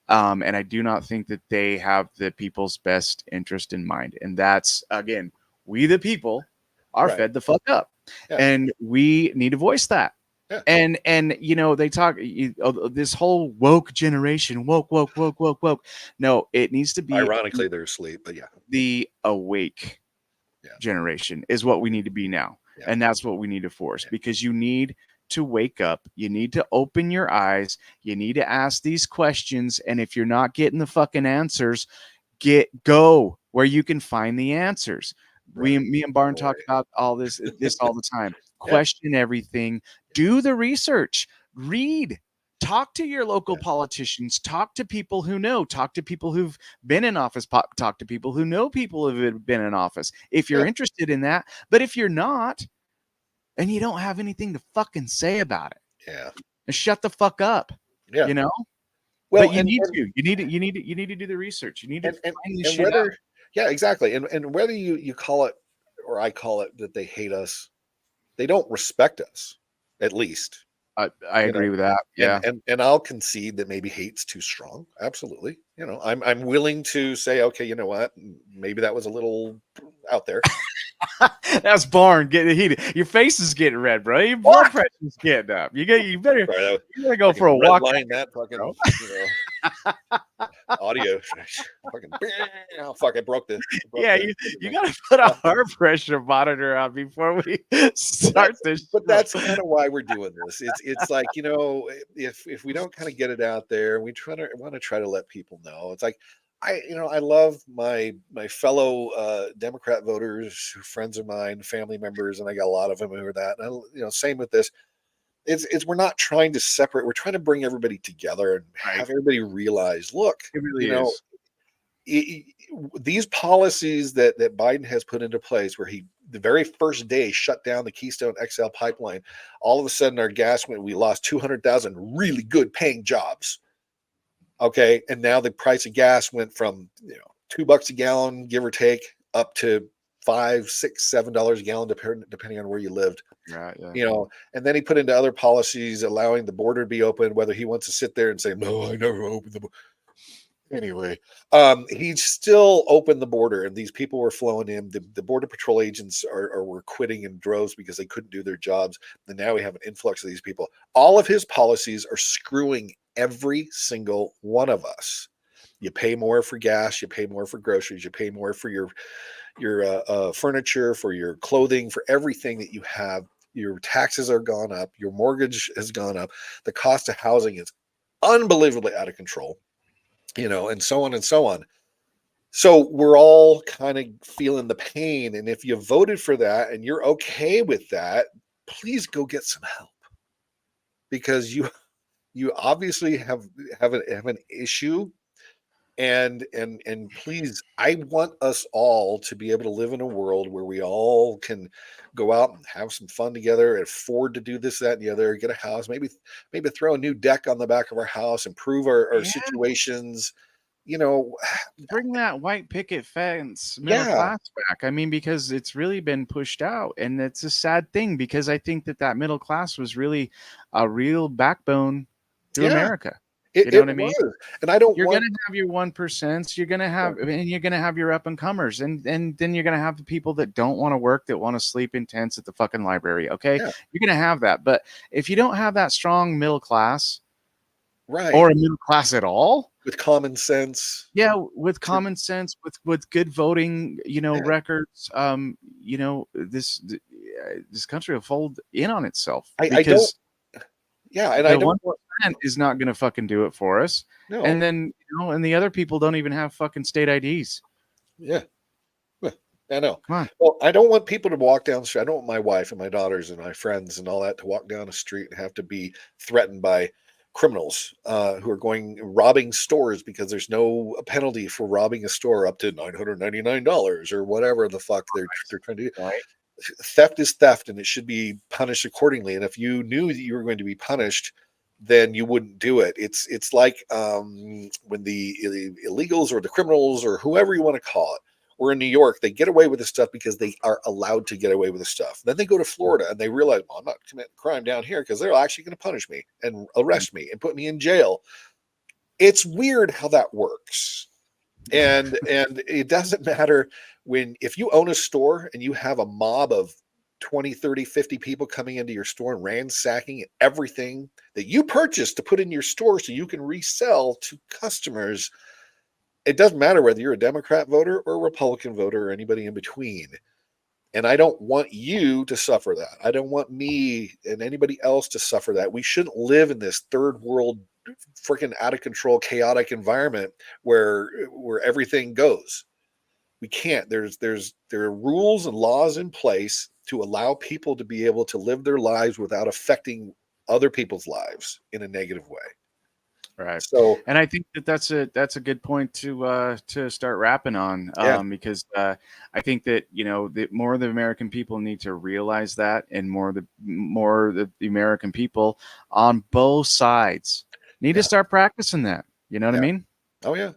And I do not think that they have the people's best interest in mind. And that's, again, we the people are fed the fuck up, and we need to voice that. And you know, they talk this whole woke generation, woke. No, it needs to be, ironically, they're asleep, but the awake generation is what we need to be now. And that's what we need to force, because you need to wake up. You need to open your eyes. You need to ask these questions. And if you're not getting the fucking answers, go where you can find the answers. Me and Barn talk about all this all the time. Question everything. Do the research. Read. Talk to your local politicians. Talk to people who know. Talk to people who've been in office. Talk to people who know people who've been in office, if you're interested in that. But if you're not, and you don't have anything to fucking say about it, shut the fuck up. You know. Well, but you need to do the research. You need to find this shit out. Yeah, exactly. And whether you call it, or I call it, that they hate us, they don't respect us, at least. I agree with that. Yeah. And I'll concede that maybe hate's too strong. Absolutely. You know, I'm willing to say, okay, you know what? Maybe that was a little out there. That's Barn getting heated. Your face is getting red, bro. Your blood pressure's getting up. You better go for a walk. That fucking, you know, audio. Fucking broke this. You got to put a heart pressure monitor on before we start this. But that's kind of why we're doing this. It's like, you know, if we don't kind of get it out there, we want to try to let people know. It's like, I love my fellow Democrat voters, friends of mine, family members, and I got a lot of them who are that. And same with this. It's we're not trying to separate. We're trying to bring everybody together and have everybody realize, look, it really is. These policies that Biden has put into place, where he the very first day shut down the Keystone XL pipeline, all of a sudden our gas we lost 200,000 really good paying jobs. Okay, and now the price of gas went from $2 a gallon, give or take, up to $5, $6, $7 a gallon, depending on where you lived. Right. Yeah. You know, and then he put into other policies allowing the border to be open, whether he wants to sit there and say, no, I never opened the border. Anyway, he still opened the border, and these people were flowing in. The Border Patrol agents were quitting in droves because they couldn't do their jobs. And now we have an influx of these people. All of his policies are screwing every single one of us. You pay more for gas, you pay more for groceries, you pay more for your furniture, for your clothing, for everything that you have. Your taxes are gone up, your mortgage has gone up, the cost of housing is unbelievably out of control, and so on and so on. So we're all kind of feeling the pain. And if you voted for that and you're okay with that, please go get some help, because you obviously have an issue, and please, I want us all to be able to live in a world where we all can go out and have some fun together, afford to do this, that, and the other, get a house, maybe throw a new deck on the back of our house, improve our situations, bring that white picket fence middle class back. I mean, because it's really been pushed out, and it's a sad thing, because I think that middle class was really a real backbone to America. You know what I mean? And I don't You're want. gonna have your 1%. You're gonna have, and you're gonna have your up and comers, and then you're gonna have the people that don't want to work, that want to sleep in tents at the fucking library. Okay, you're gonna have that. But if you don't have that strong middle class, right, or a middle class at all, with common sense, with common sense, with good voting, records, this country will fold in on itself because and the I don't 1% is not going to fucking do it for us. No. And then, and the other people don't even have fucking state IDs. Yeah. I know. Come on. Well, I don't want people to walk down the street. I don't want my wife and my daughters and my friends and all that to walk down the street and have to be threatened by criminals who are robbing stores because there's no penalty for robbing a store up to $999 or whatever the fuck they're trying to do. Right. Theft is theft, and it should be punished accordingly. And if you knew that you were going to be punished, then you wouldn't do it. It's like when the illegals or the criminals or whoever you want to call it, were in New York, they get away with this stuff because they are allowed to get away with this stuff. Then they go to Florida and they realize, well, I'm not committing crime down here because they're actually going to punish me and arrest me and put me in jail. It's weird how that works. And it doesn't matter if you own a store and you have a mob of 20, 30, 50 people coming into your store and ransacking everything that you purchased to put in your store so you can resell to customers. It doesn't matter whether you're a Democrat voter or a Republican voter or anybody in between. And I don't want you to suffer that. I don't want me and anybody else to suffer that. We shouldn't live in this third world, freaking out of control, chaotic environment where everything goes. We can't. There are rules and laws in place to allow people to be able to live their lives without affecting other people's lives in a negative way. Right. So, and I think that's a good point to start wrapping on, because I think that that more of the American people need to realize that, and more the American people on both sides need to start practicing that. You know what I mean? Oh yeah,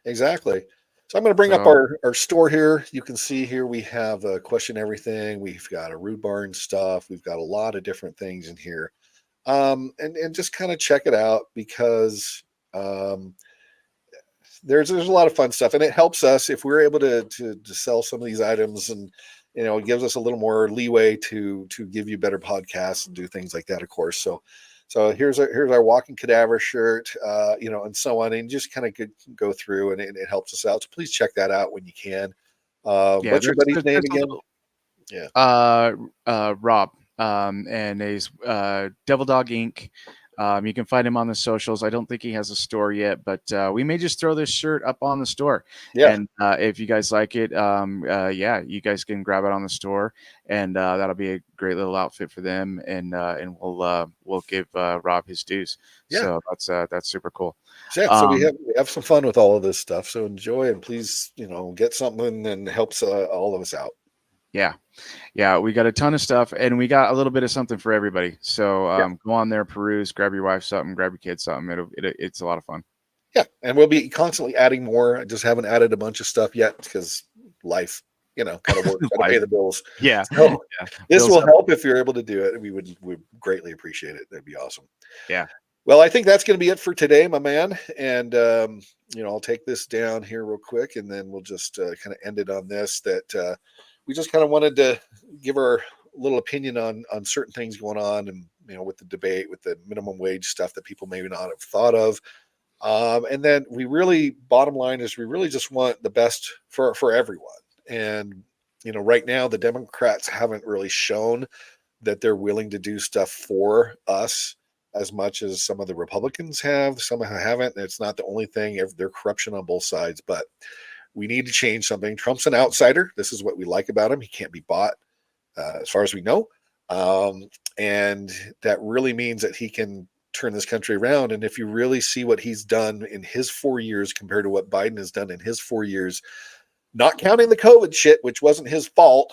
exactly. So I'm going to bring up our store here. You can see here we have Question Everything. We've got a Rude Barn stuff. We've got a lot of different things in here. And just kind of check it out because there's a lot of fun stuff, and it helps us if we're able to sell some of these items, and it gives us a little more leeway to give you better podcasts and do things like that, of course. So here's our Walking Cadaver shirt, and so on, and just kind of go through, and it helps us out. So please check that out when you can. What's your buddy's name again? Rob. And he's Devil Dog Inc. You can find him on the socials. I don't think he has a store yet, but we may just throw this shirt up on the store. Yeah. And if you guys like it, you guys can grab it on the store, and that'll be a great little outfit for them. And we'll give Rob his dues. Yeah. So that's super cool. So we have some fun with all of this stuff. So enjoy, and please, get something and helps all of us out. Yeah, we got a ton of stuff, and we got a little bit of something for everybody. So go on there, peruse, grab your wife something, grab your kids something. It's a lot of fun. Yeah, and we'll be constantly adding more. I just haven't added a bunch of stuff yet because life, kind of works. Got to pay the bills. Yeah. So this will help if you're able to do it. We would greatly appreciate it. That'd be awesome. Yeah. Well, I think that's going to be it for today, my man. And I'll take this down here real quick, and then we'll just kind of end it on this. That we just kind of wanted to give our little opinion on certain things going on, and with the debate with the minimum wage stuff that people maybe not have thought of. And then bottom line is we really just want the best for everyone. And right now the Democrats haven't really shown that they're willing to do stuff for us as much as some of the Republicans have. Some haven't. And it's not the only thing. There's corruption on both sides, but we need to change something. Trump's an outsider. This is what we like about him. He can't be bought, as far as we know. And that really means that he can turn this country around. And if you really see what he's done in his 4 years compared to what Biden has done in his 4 years, not counting the COVID shit, which wasn't his fault.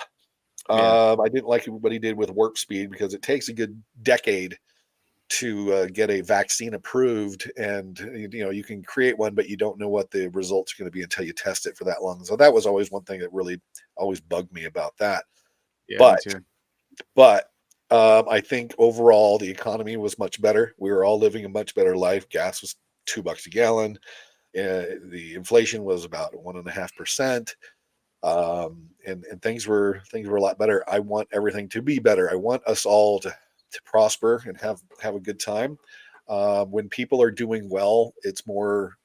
I didn't like what he did with warp speed, because it takes a good decade to get a vaccine approved, and you can create one, but you don't know what the results are going to be until you test it for that long. So that was always one thing that really always bugged me about that. But I think overall the economy was much better. We were all living a much better life. Gas was $2 a gallon. The inflation was about 1.5%. And things were a lot better. I want everything to be better. I want us all to prosper and have a good time. When people are doing well, it's more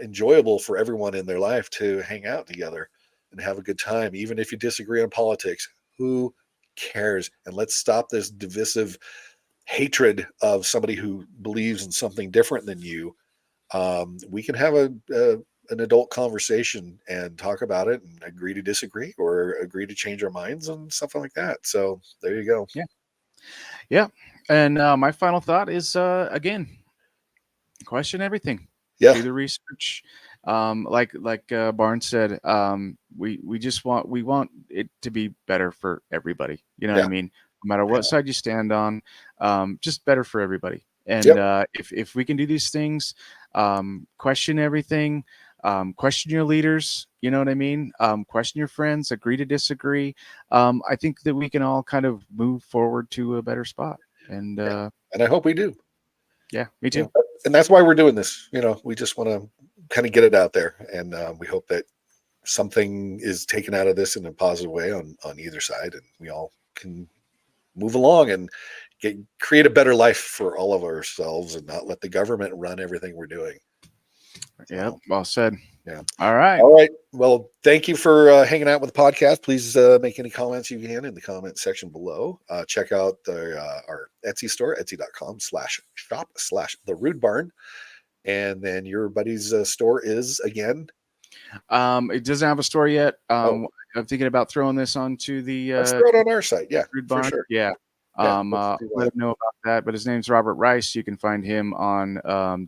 enjoyable for everyone in their life to hang out together and have a good time. Even if you disagree on politics, who cares? And let's stop this divisive hatred of somebody who believes in something different than you. We can have an adult conversation and talk about it and agree to disagree or agree to change our minds and something like that. So there you go. Yeah. And my final thought is, again, question everything. Yeah. Do the research. Like Barnes said, we want it to be better for everybody. You know what I mean? No matter what side you stand on, just better for everybody. And if we can do these things, question everything, question your leaders, you know what I mean? Question your friends, agree to disagree. I think that we can all kind of move forward to a better spot. And and I hope we do. Yeah, me too. And that's why we're doing this. We just want to kind of get it out there, and we hope that something is taken out of this in a positive way on either side, and we all can move along and create a better life for all of ourselves, and not let the government run everything we're doing. Yeah, well said. Yeah. All right. Well, thank you for hanging out with the podcast. Please make any comments you can in the comment section below. Check out our Etsy store, etsy.com/shop/the Rude Barn. And then your buddy's store is again. It doesn't have a store yet. I'm thinking about throwing this onto the. Let's throw it on our site. Yeah, Rude Barn. for sure. Yeah. Let him know about that. But his name's Robert Rice. You can find him on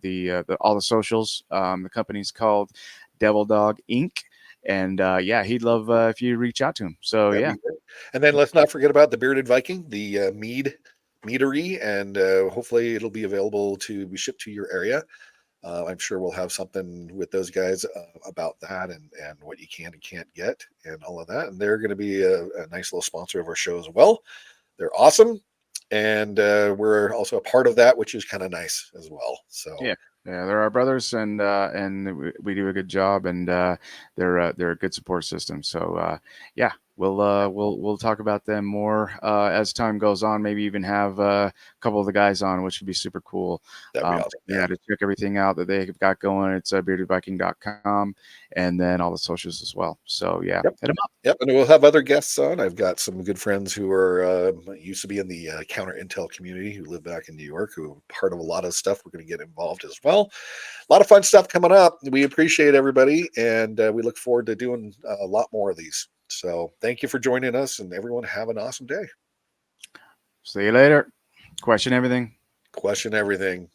the all the socials. The company's called Devil Dog Inc. And he'd love if you reach out to him. So That'd yeah. be great. And then let's not forget about the Bearded Viking, the meadery, and hopefully it'll be available to be shipped to your area. I'm sure we'll have something with those guys about that and what you can and can't get and all of that. And they're going to be a nice little sponsor of our show as well. They're awesome. And we're also a part of that, which is kind of nice as well. So yeah, they're our brothers, and we do a good job, and they're a good support system. So we'll talk about them more as time goes on. Maybe even have a couple of the guys on, which would be super cool. That'd be awesome. Yeah, to check everything out that they've got going. It's beardedviking.com, and then all the socials as well. So hit them up. Yep, and we'll have other guests on. I've got some good friends who are used to be in the counter intel community, who live back in New York, who are part of a lot of stuff. We're going to get involved as well. A lot of fun stuff coming up. We appreciate everybody, and we look forward to doing a lot more of these. So thank you for joining us, and everyone have an awesome day. See you later. Question everything. Question everything.